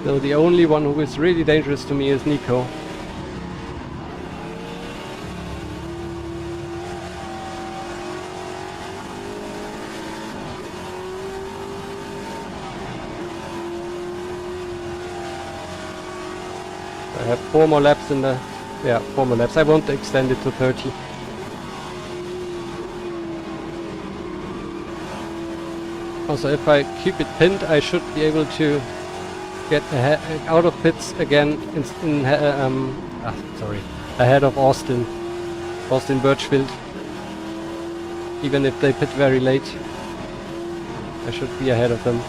So the only one who is really dangerous to me is Nico. I have 4 more laps in the... yeah, 4 more laps. I won't extend it to 30. Also, if I keep it pinned, I should be able to get out of pits again ahead of Austin Birchfield. Even if they pit very late, I should be ahead of them.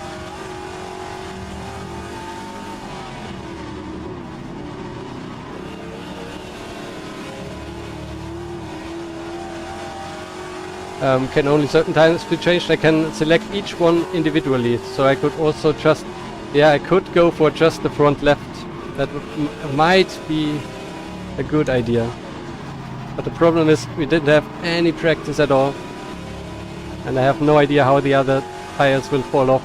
Can only certain times be changed. I can select each one individually, so I could also just, yeah, I could go for just the front left. That might be a good idea. But the problem is we didn't have any practice at all, and I have no idea how the other tires will fall off.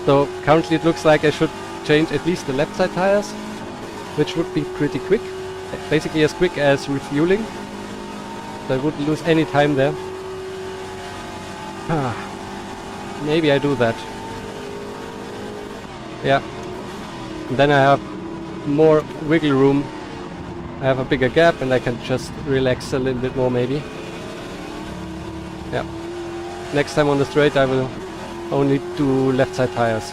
So currently it looks like I should change at least the left side tires, which would be pretty quick, basically as quick as refueling. So I wouldn't lose any time there. Maybe I do that. Yeah. And then I have more wiggle room. I have a bigger gap and I can just relax a little bit more maybe. Yeah. Next time on the straight I will only do left side tires.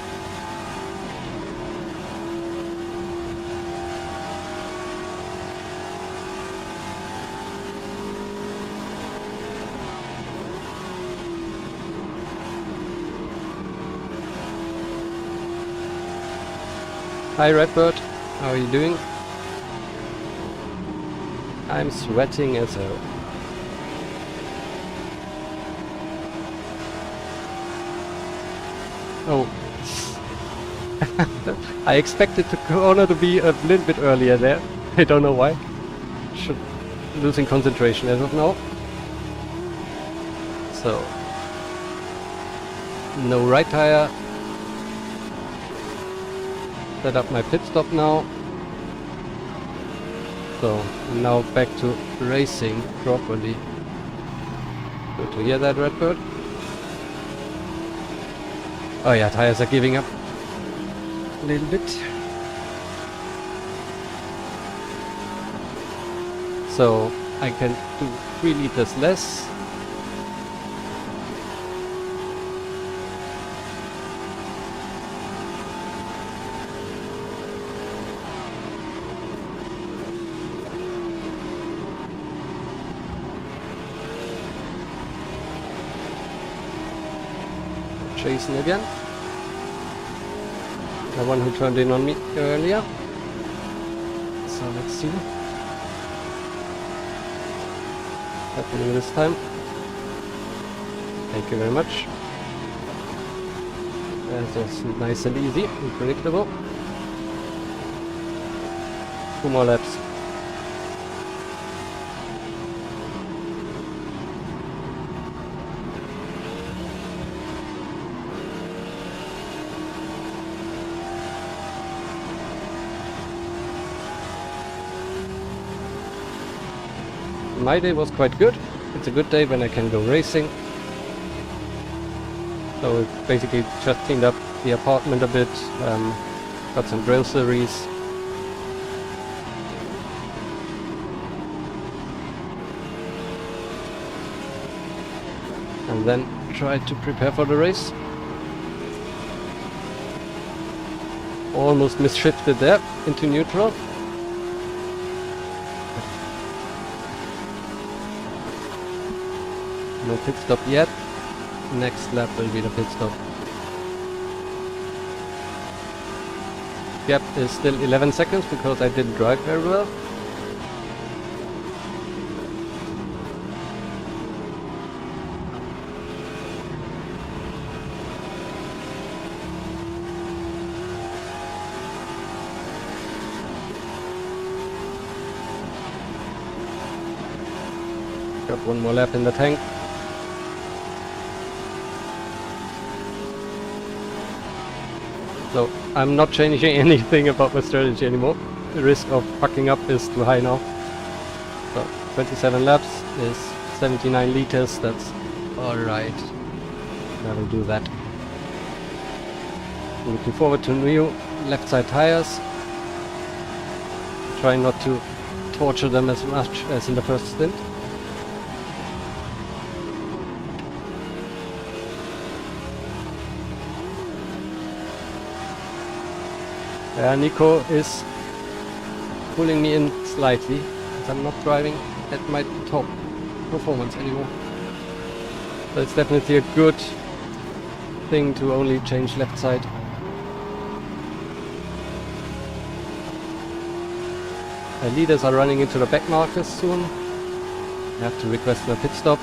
Hi Redbird, how are you doing? I'm sweating as hell. Oh. I expected the corner to be a little bit earlier there. I don't know why. Losing concentration as of now. So. No right tire. Set up my pit stop now. So now back to racing properly. Good to hear that, Redbird. Oh yeah, tires are giving up a little bit. So I can do 3 liters less. Jason again, the one who turned in on me earlier. So let's see happening this time. Thank you very much. That's just nice and easy and predictable. 2 more laps. my day was quite good. It's a good day when I can go racing. So it basically just cleaned up the apartment a bit, got some groceries. And then tried to prepare for the race. Almost misshifted there into neutral. No pit stop yet. Next lap will be the pit stop. Gap is still 11 seconds because I didn't drive very well. Got one more lap in the tank. So I'm not changing anything about my strategy anymore. The risk of fucking up is too high now. So 27 laps is 79 liters, that's alright. I will do that. Looking forward to new left side tires. Try not to torture them as much as in the first stint. Nico is pulling me in slightly, as I'm not driving at my top performance anymore. So it's definitely a good thing to only change left side. The leaders are running into the back markers soon. I have to request a pit stop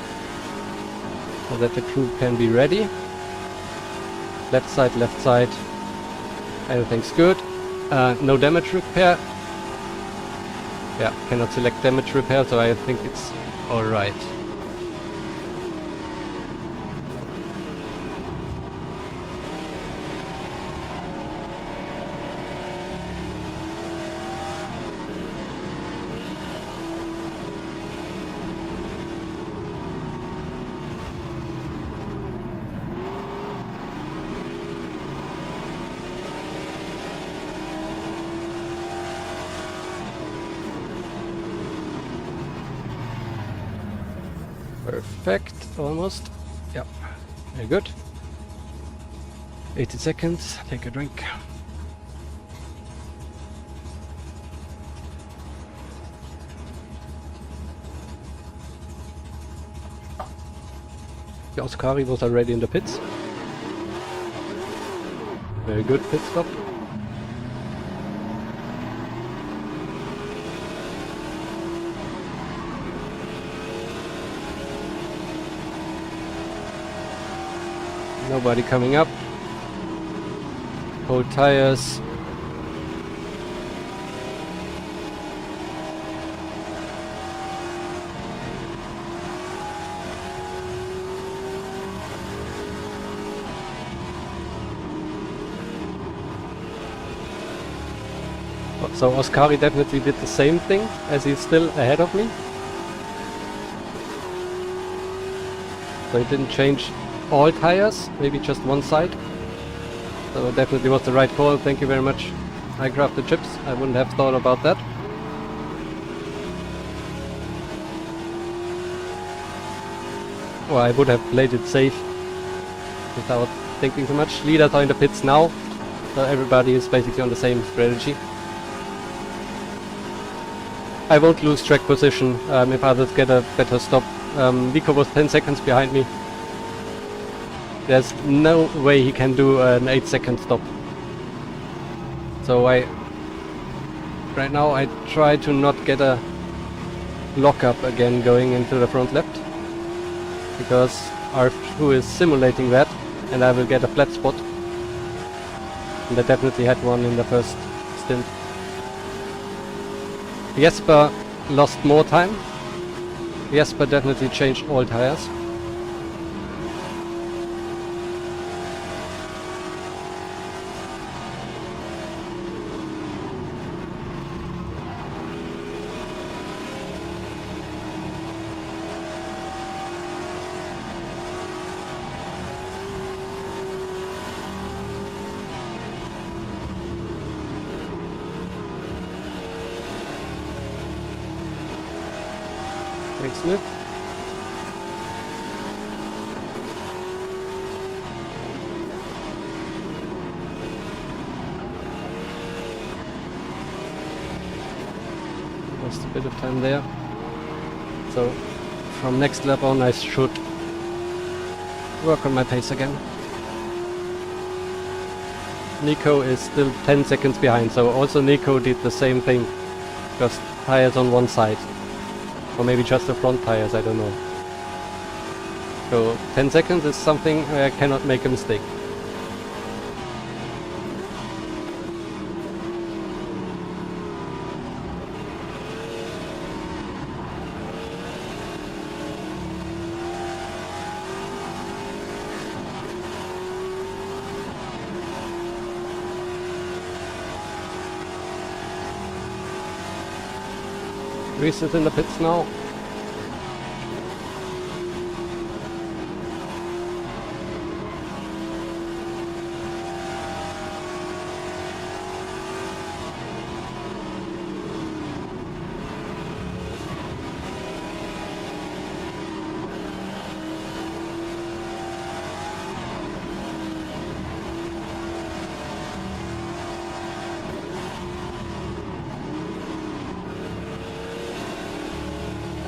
so that the crew can be ready. Left side, everything's good. No damage repair. Yeah, cannot select damage repair, so I think it's alright. Perfect, almost. Yeah, very good. 80 seconds, take a drink. The Oscari was already in the pits. Very good pit stop. Nobody coming up. Cold tires. So Oscari definitely did the same thing, as he's still ahead of me. So he didn't change all tires, maybe just one side. So it definitely was the right call, thank you very much. I grabbed the chips, I wouldn't have thought about that. Or I would have played it safe without thinking too much. Leaders are in the pits now, so everybody is basically on the same strategy. I won't lose track position if others get a better stop. Nico was 10 seconds behind me. There's no way he can do an 8-second stop. So right now I try to not get a lockup again going into the front left, because R2 is simulating that and I will get a flat spot. And I definitely had one in the first stint. Jesper lost more time. Jesper definitely changed all tires. Excellent. Lost a bit of time there. So from next lap on I should work on my pace again. Nico is still 10 seconds behind, so also Nico did the same thing. Just tires on one side. Or maybe just the front tires, I don't know. So 10 seconds is something where I cannot make a mistake. Reese is in the pits now.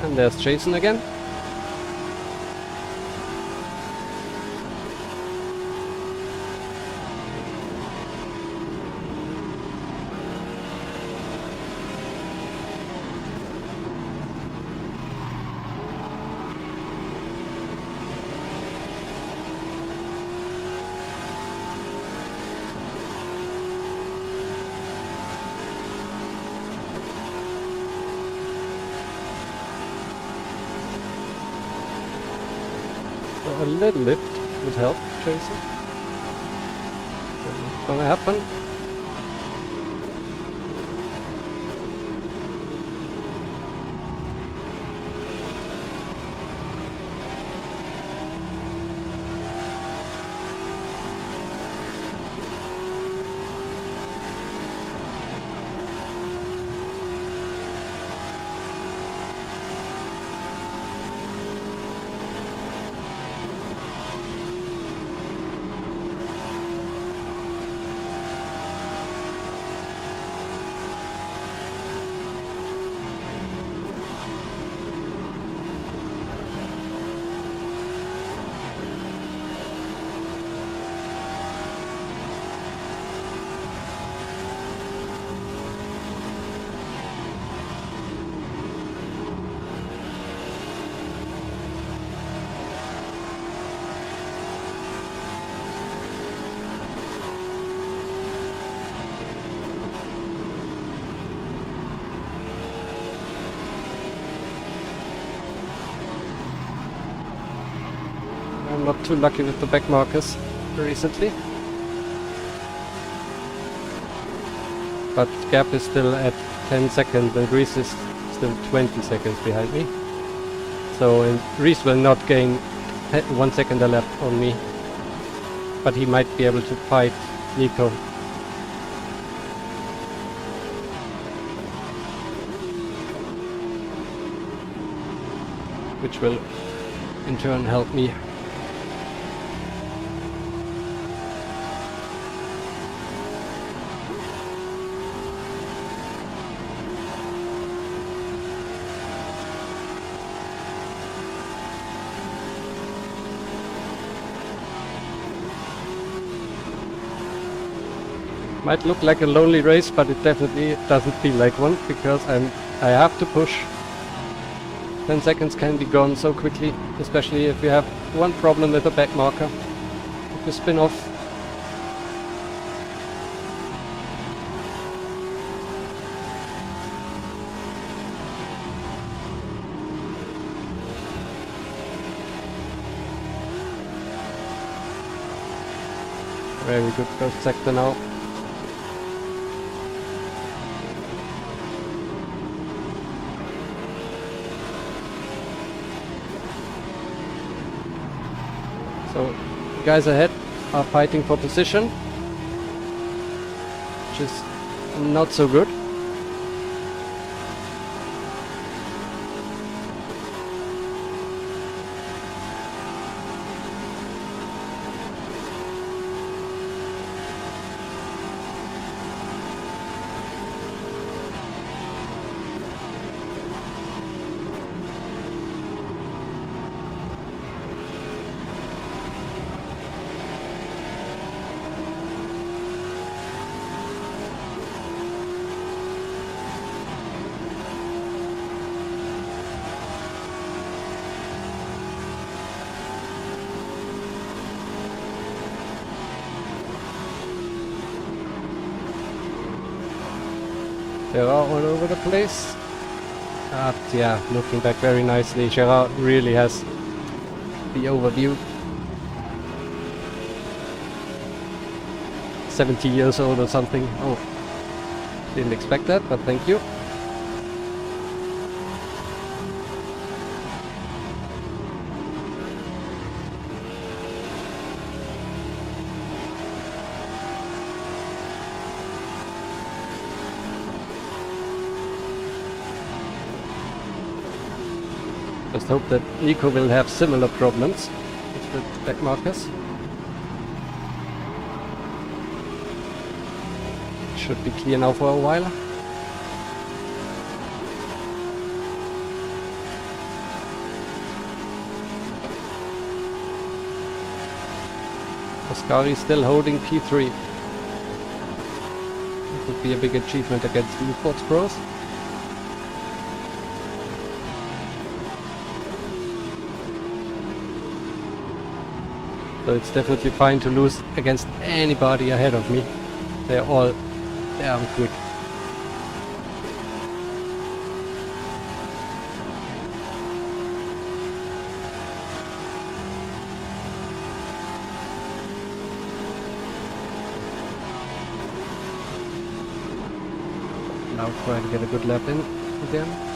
And there's Jason again. A little lift would help, Jason. What's gonna happen? I'm not too lucky with the back markers recently. But gap is still at 10 seconds and Reese is still 20 seconds behind me. So Reese will not gain 1 second a lap on me. But he might be able to fight Nico. Which will in turn help me. Might look like a lonely race, but it definitely doesn't feel like one, because I have to push. 10 seconds can be gone so quickly, especially if you have one problem with the back marker. If you spin off. Very good first sector now. So, the guys ahead are fighting for position, which is not so good. Gerard all over the place. Yeah, looking back very nicely. Gerard really has the overview. 70 years old or something. Oh, didn't expect that, but thank you. Just hope that Nico will have similar problems with the back markers. Should be clear now for a while. Ascari still holding P3. It would be a big achievement against the esports pros. So it's definitely fine to lose against anybody ahead of me. They're all damn quick. Now try to get a good lap in again.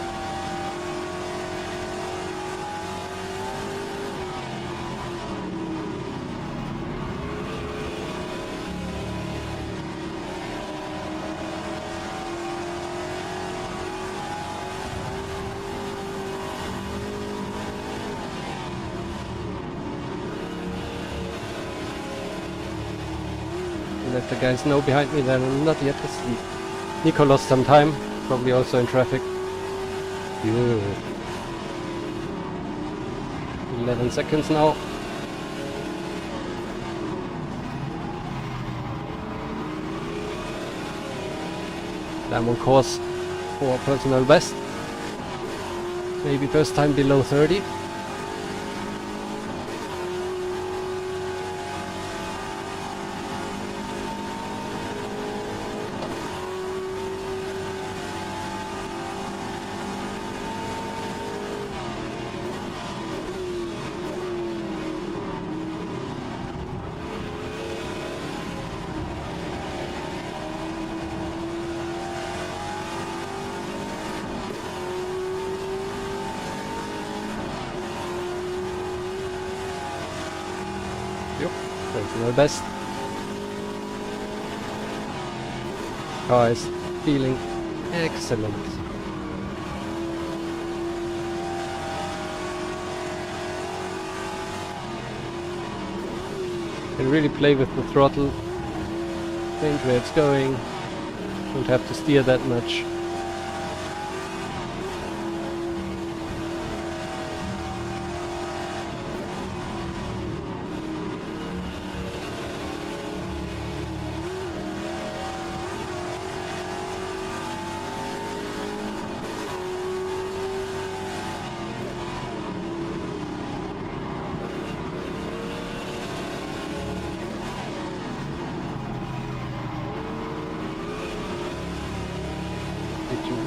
Let the guys know behind me that I'm not yet asleep. Nico lost some time, probably also in traffic. Good. 11 seconds now. I'm on course for personal best. Maybe first time below 30. Personal best. Car is feeling excellent. Can really play with the throttle, change where it's going, don't have to steer that much.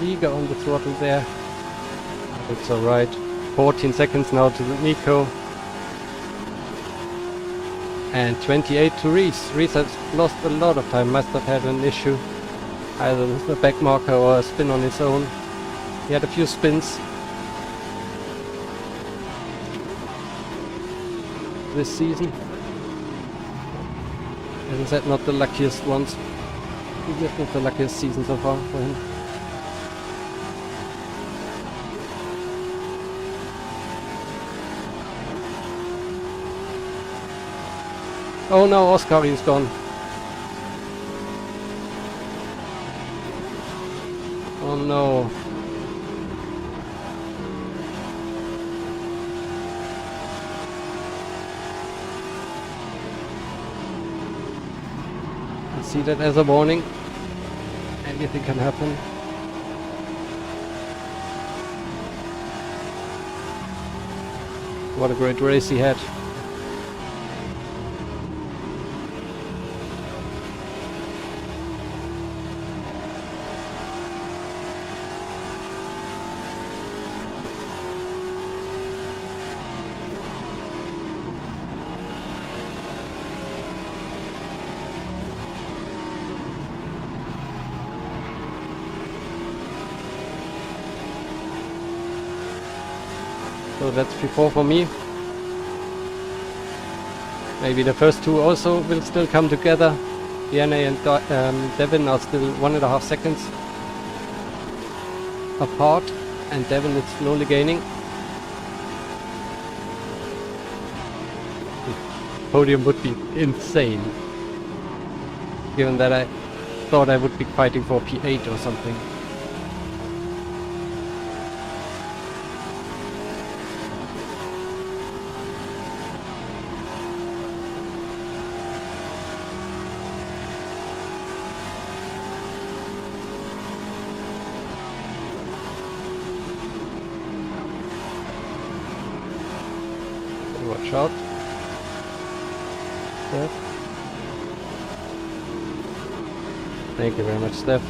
Eager on the throttle there. It's alright. 14 seconds now to Nico. And 28 to Reese. Reese has lost a lot of time, must have had an issue. Either with the back marker or a spin on his own. He had a few spins this season. As I said, not the luckiest ones. Not the luckiest season so far for him. Oh no, Oscar is gone. Oh no. I see that as a warning. Anything can happen. What a great race he had. So that's P4 for me. Maybe the first two also will still come together. Yanni and Devin are still 1.5 seconds apart, and Devin is slowly gaining. Podium would be insane, given that I thought I would be fighting for P8 or something. Watch out. Steph. Thank you very much, Steph.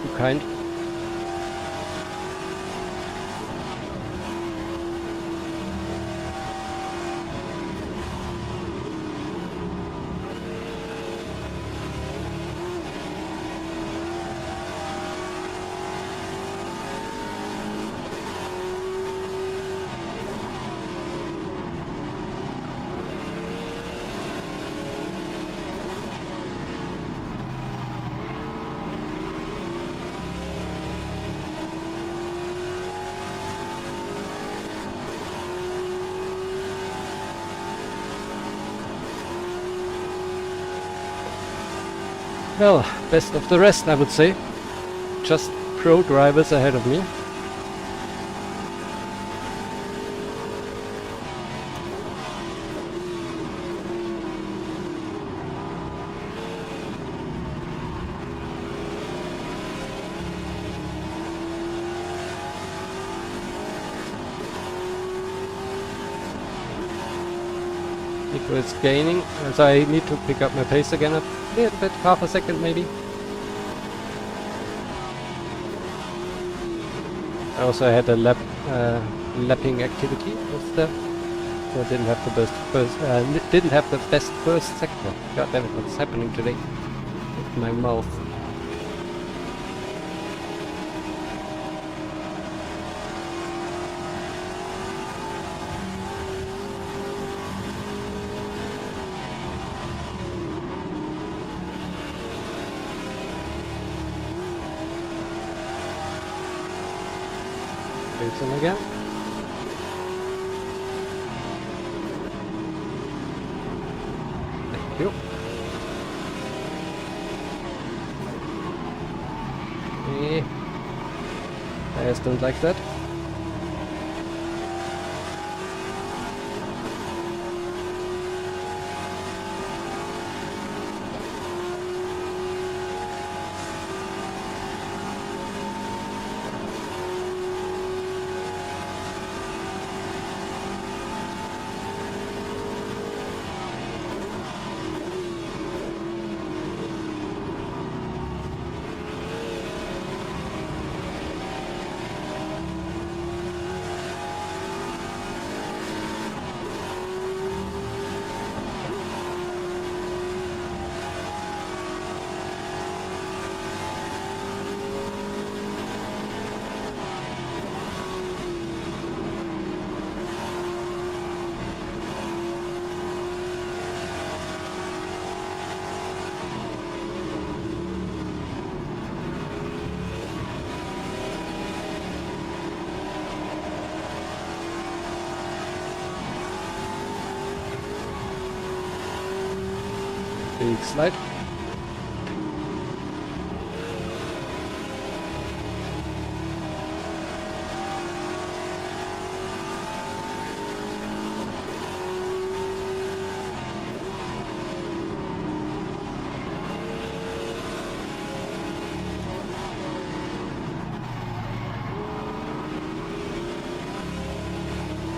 Too kind. Well, best of the rest, I would say. Just pro drivers ahead of me. Nico is gaining, so I need to pick up my pace again a little bit, half a second maybe. I also had a lapping activity with the, so I didn't have the best first sector. God damn it, what's happening today with my mouth? Wilson again. Thank you. I just don't like that. Big slide.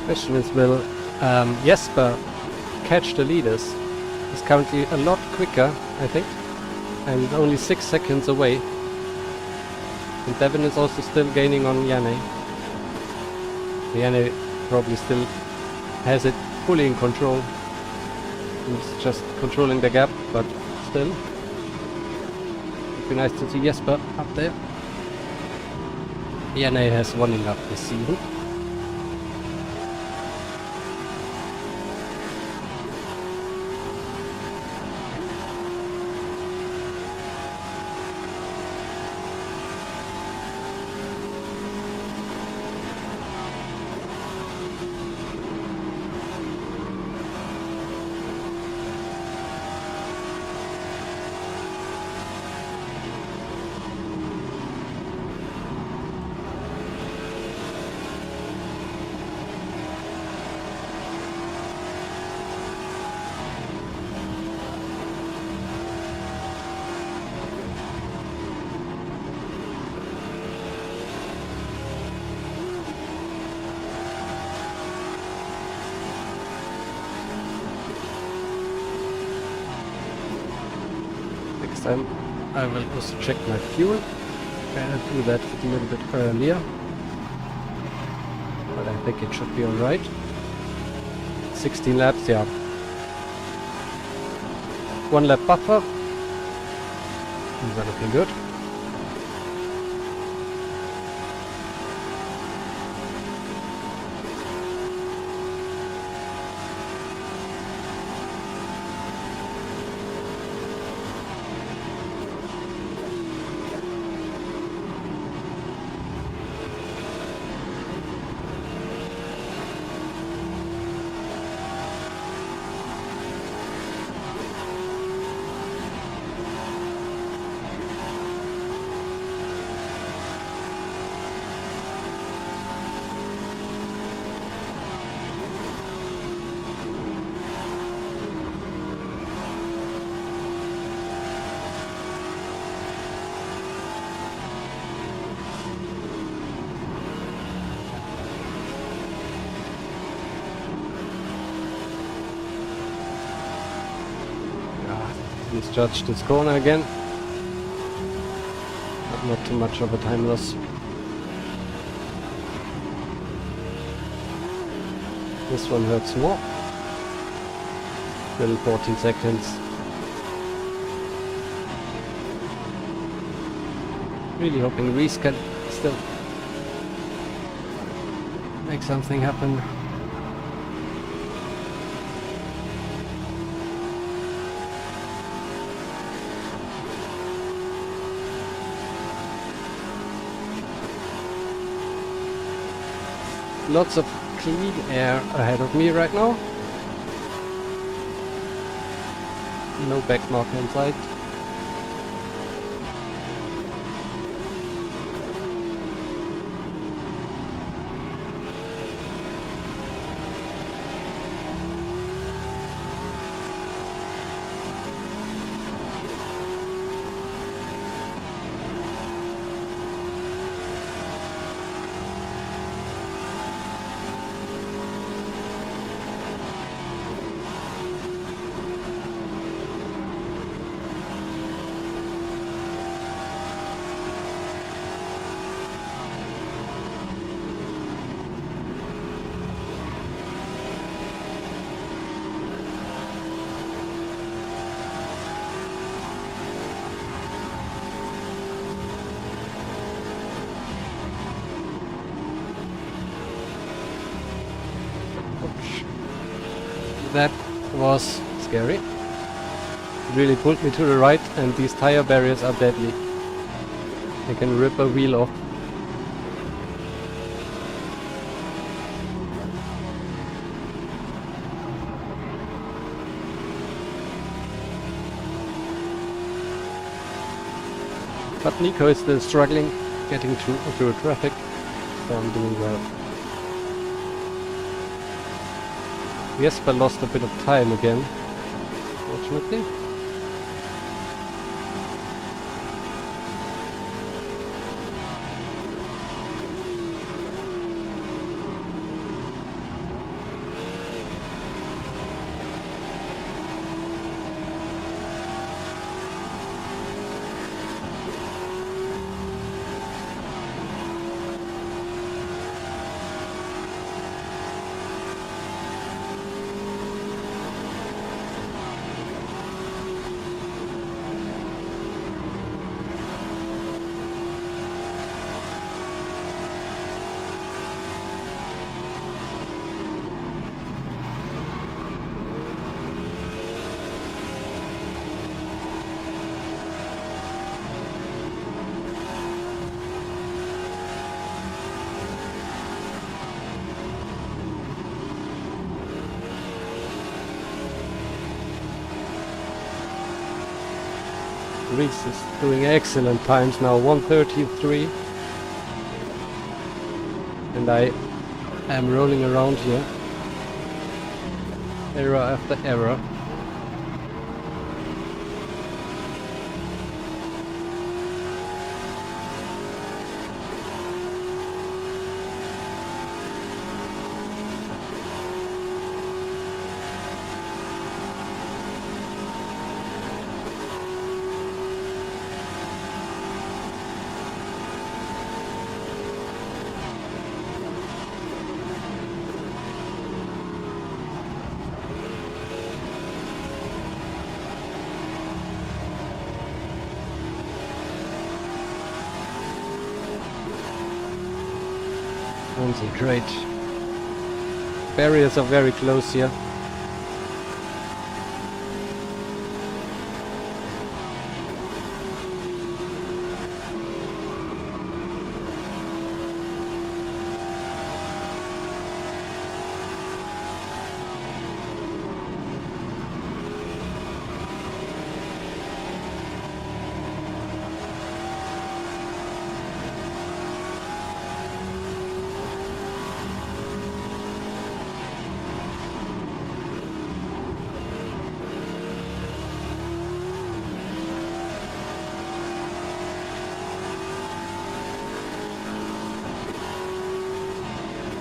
Question is, will Jesper catch the leaders? He's currently a lot quicker, I think, and only 6 seconds away. And Devin is also still gaining on Yanni. Yanni probably still has it fully in control. He's just controlling the gap, but still. It'd be nice to see Jesper up there. ENA has won enough this season. Next time I will also check my fuel. I'll do that a little bit earlier. But I think it should be alright. 16 laps, yeah. 1 lap buffer. These are looking good. Misjudged this corner again. But not too much of a time loss. This one hurts more. Little 14 seconds. Really hoping Reese can still make something happen. Lots of clean air ahead of me right now. No back marker in sight. That was scary. It really pulled me to the right, and these tire barriers are deadly. They can rip a wheel off. But Nico is still struggling getting through traffic, so I'm doing well. Jesper lost a bit of time again, fortunately. Reese is doing excellent times now, 1:33. And I am rolling around here. Error after error. Concentrate. Barriers are very close here.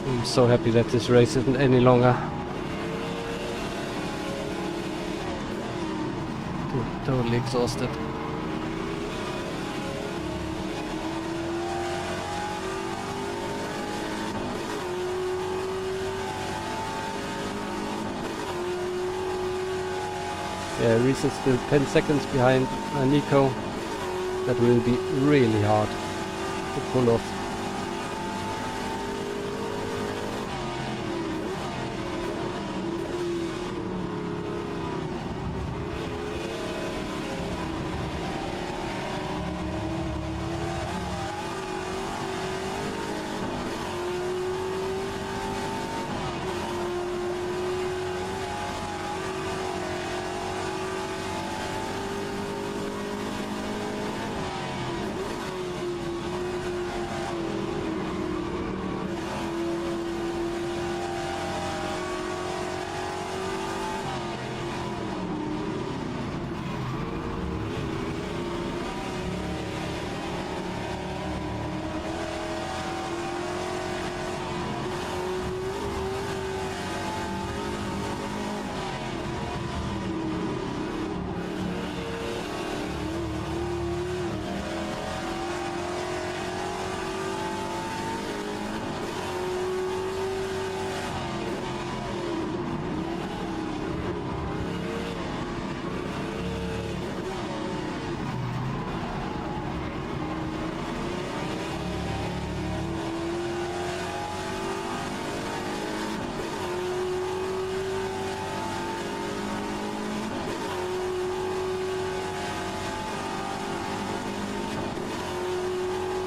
I'm so happy that this race isn't any longer. Totally exhausted. Yeah, Reese is still 10 seconds behind Nico. That will be really hard to pull off.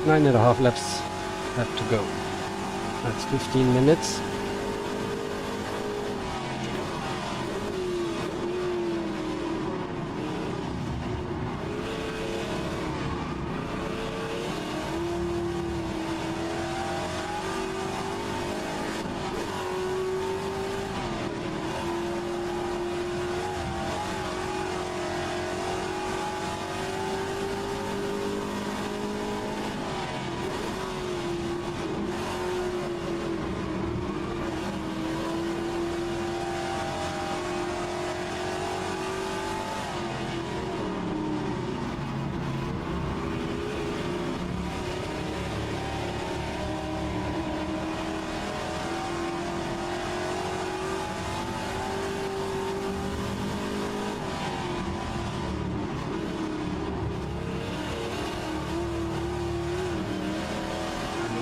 Nine and a half laps have to go. That's 15 minutes.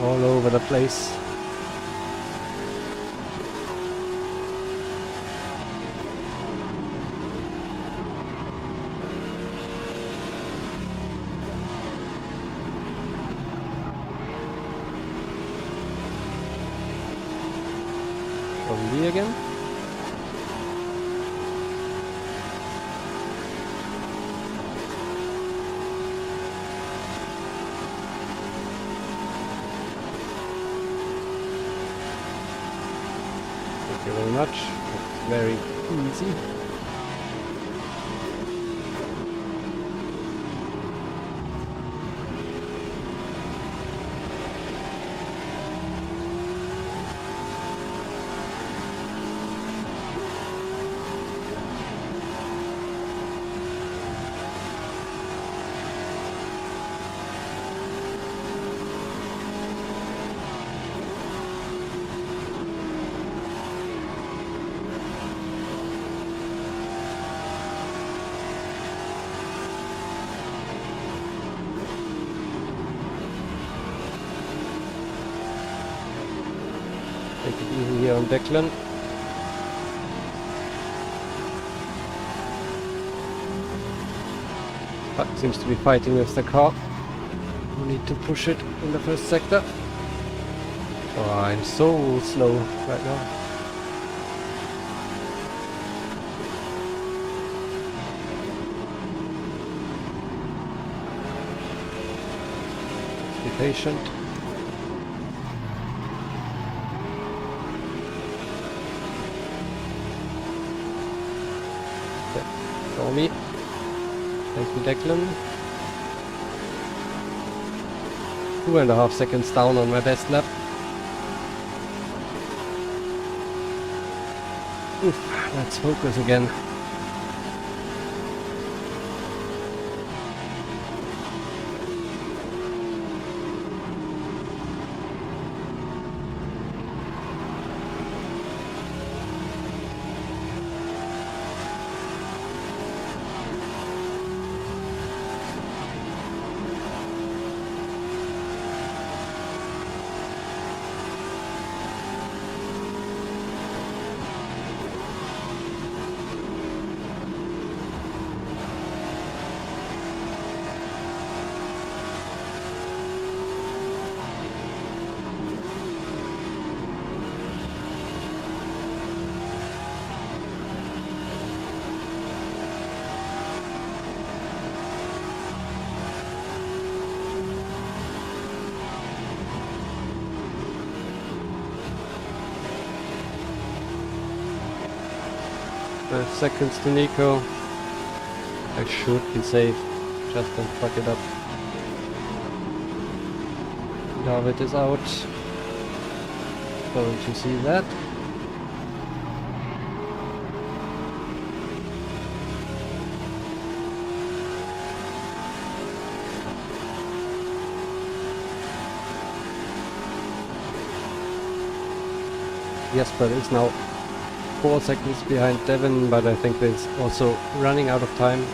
All over the place. Probably again. Thank you very much. It's very easy. Take it easy here on Declan. But seems to be fighting with the car. We need to push it in the first sector. Oh, I'm so slow right now. Be patient. Follow me. Thank you, Declan. 2.5 seconds down on my best lap. Oof, let's focus again. Seconds to Nico. I should be safe. Just don't fuck it up. David is out. Going to see that. Jesper is now 4 seconds behind Devon, but I think he's also running out of time.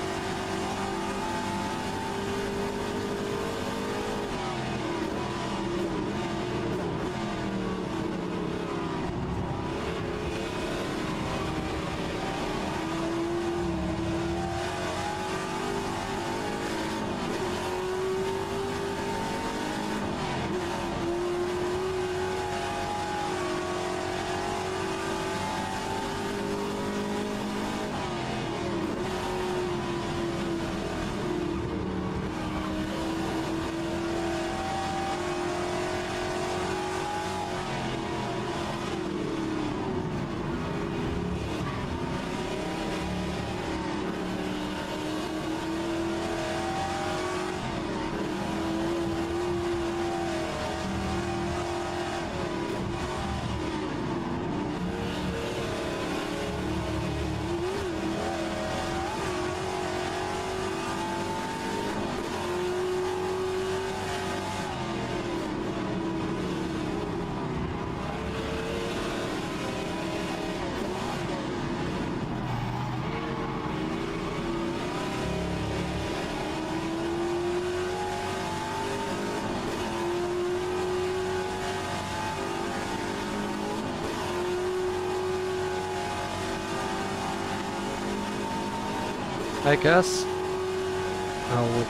Hi Cass,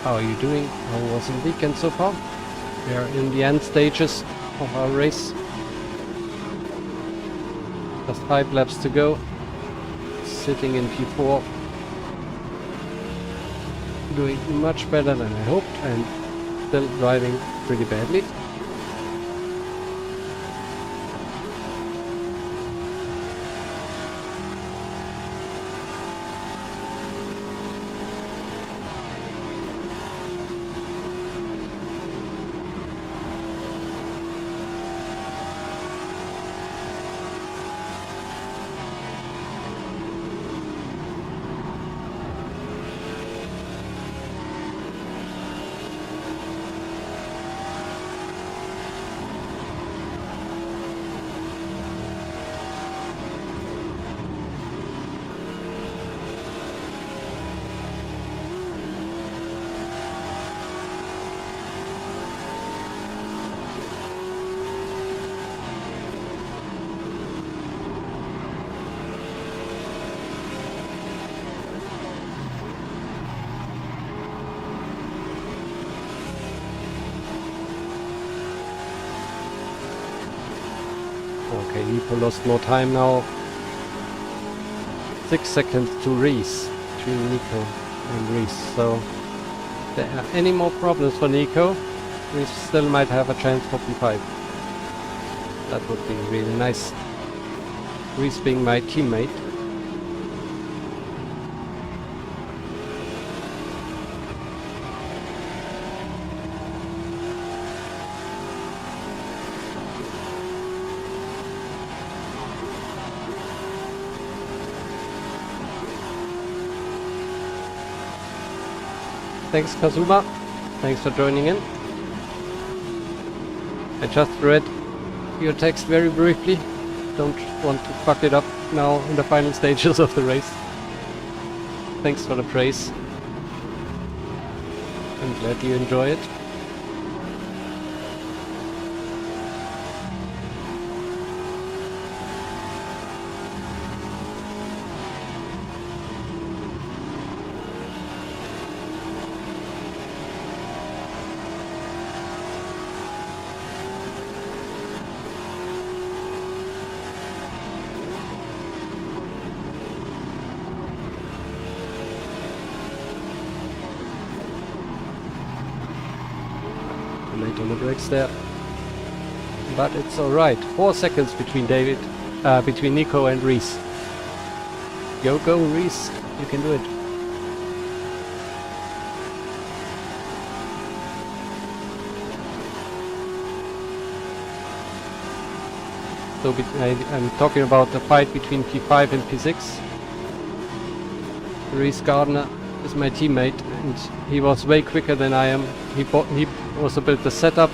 how are you doing? How was the weekend so far? We are in the end stages of our race. Just 5 laps to go. Sitting in P4. Doing much better than I hoped and still driving pretty badly. Okay, Nico lost more time now. 6 seconds to Reese between Nico and Reese. So if there are any more problems for Nico, Reese still might have a chance for P5. That would be really nice. Reese being my teammate. Thanks Kazuma, thanks for joining in. I just read your text very briefly. Don't want to fuck it up now in the final stages of the race. Thanks for the praise. I'm glad you enjoy it. Late on the brakes there, but it's alright. 4 seconds between between Nico and Reese. Go Reese, you can do it. So I'm talking about the fight between P5 and P6. Reese Gardner is my teammate and he was way quicker than I am. He also built the setup,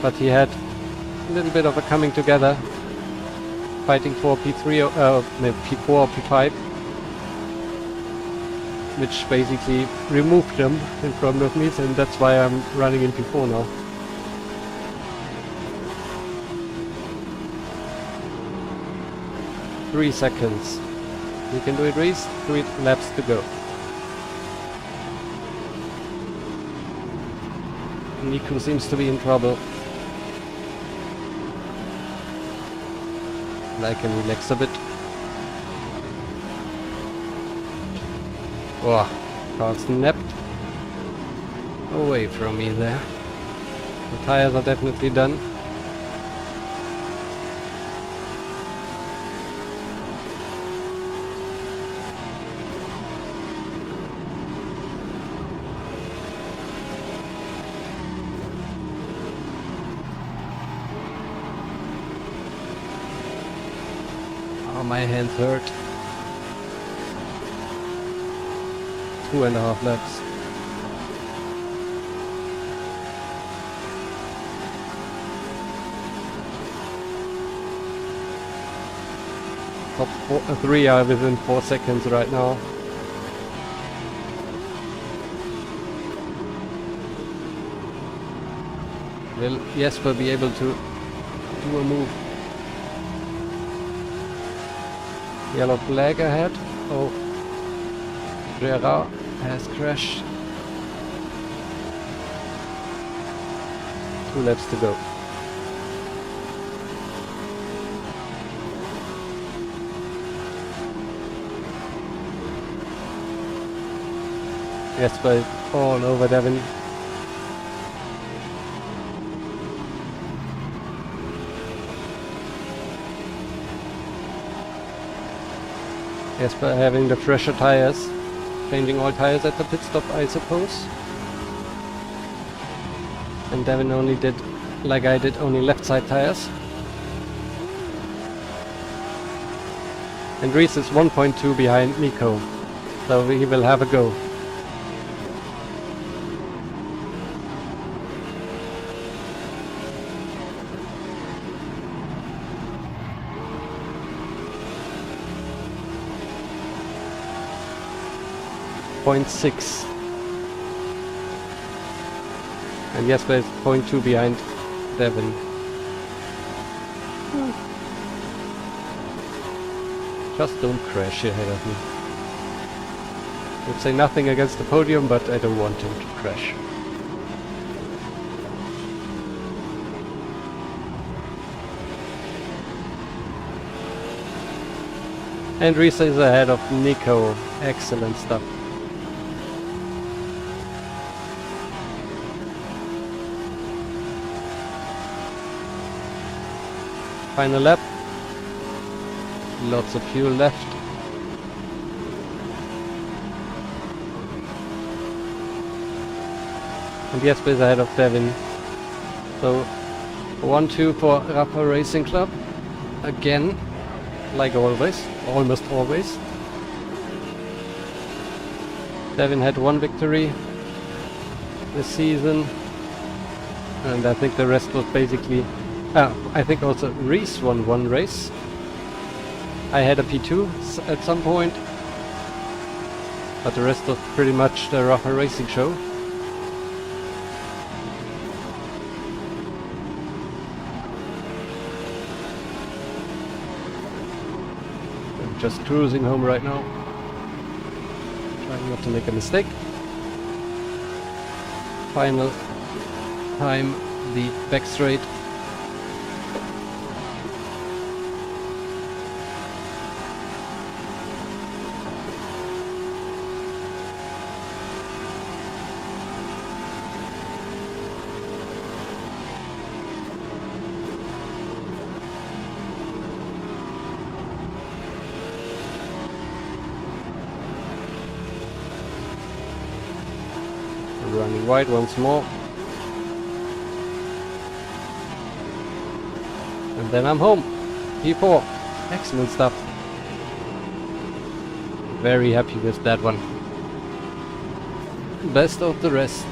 but he had a little bit of a coming together, fighting for P3 or P4 or P5, which basically removed them in front of me, and that's why I'm running in P4 now. Three seconds. You can do it, Reese. 3 laps to go. Nico seems to be in trouble. And I can relax a bit. Oh, car snapped away from me there. The tires are definitely done. My hands hurt. 2.5 laps. Top 3 are within 4 seconds right now. Will Jesper be able to do a move? Yellow flag ahead. Oh, Gerard has crashed. 2 laps to go. Yes, but all over Devon. Jesper having the fresher tires, changing all tires at the pit stop, I suppose. And Devin only did, like I did, only left side tires. And Reese is 1.2 behind Nico, so he will have a go. .6, and Jesper is 0.2 behind Devin. Just don't crash ahead of me. Would say nothing against the podium, but I don't want him to crash. And Risa is ahead of Nico. Excellent stuff. Final lap. Lots of fuel left. And Jesper is ahead of Devin. So 1-2 for rFactor Racing Club. Again, like always, almost always. Devin had one victory this season. And I think the rest was basically... I think also Reese won one race. I had a P2 at some point. But the rest was pretty much the rFactor Racing show. Just cruising home right now. Trying not to make a mistake. Final time, the back straight. Running wide once more. And then I'm home. P4. Excellent stuff. Very happy with that one. Best of the rest.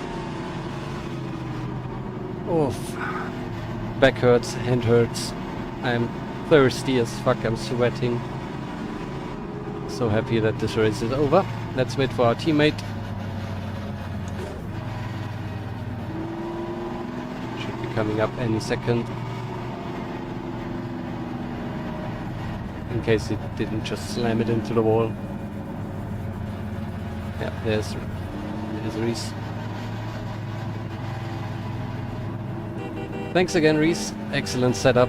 Oof. Back hurts, hand hurts. I'm thirsty as fuck, I'm sweating. So happy that this race is over. Let's wait for our teammate. Coming up any second, in case it didn't just slam it into the wall. Yeah, there's Reese. Thanks again, Reese. Excellent setup.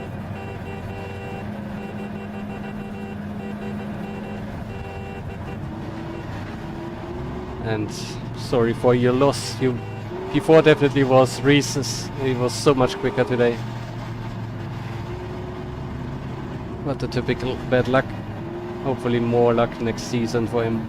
And sorry for your loss. P4 definitely was Reese's. He was so much quicker today. But the typical bad luck. Hopefully more luck next season for him.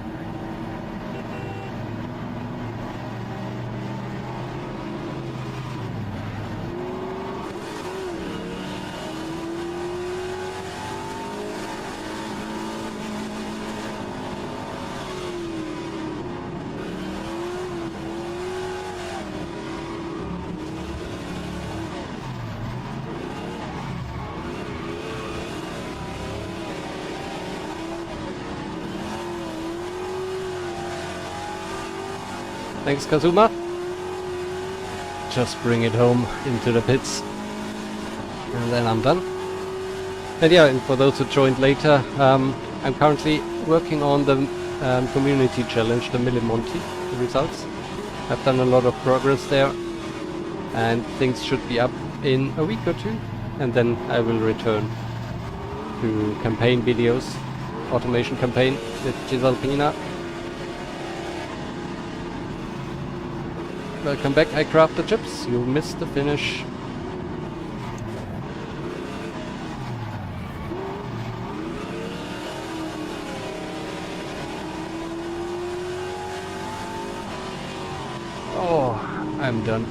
Thanks, Kazuma. Just bring it home into the pits. And then I'm done. And yeah, and for those who joined later, I'm currently working on the community challenge, the Millimonti, the results. I've done a lot of progress there. And things should be up in a week or two. And then I will return to campaign videos. Automation campaign with Gisalpina. Welcome back, I craft the chips. You missed the finish. Oh, I'm done.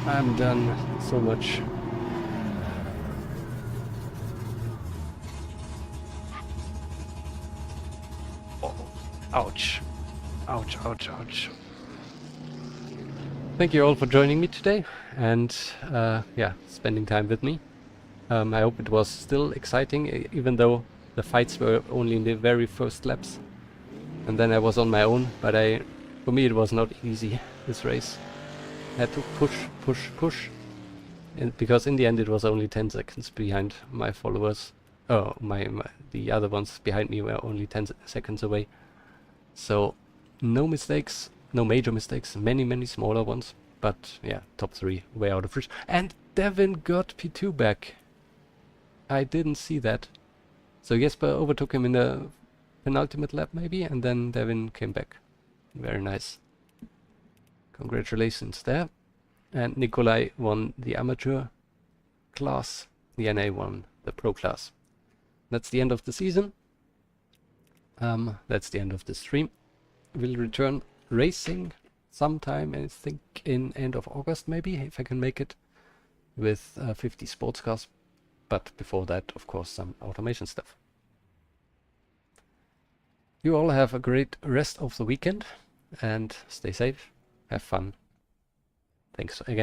I'm done so much. Oh, ouch. Ouch, ouch, ouch. Thank you all for joining me today and yeah, spending time with me. I hope it was still exciting, even though the fights were only in the very first laps. And then I was on my own, but for me it was not easy, this race. I had to push. And because in the end it was only 10 seconds behind my followers. Oh, the other ones behind me were only 10 seconds away. So, no mistakes. No major mistakes, many smaller ones, but yeah, top 3 way out of reach. And Devin got P2 back. I didn't see that. So Jesper overtook him in the penultimate lap maybe, and then Devin came back. Very nice. Congratulations there. And Nikolai won the amateur class. The NA won the pro class. That's the end of the season. That's the end of the stream. We'll return racing sometime, I think in end of August maybe, if I can make it, with 50 sports cars. But before that, of course, some automation stuff. You all have a great rest of the weekend and stay safe, have fun. Thanks again.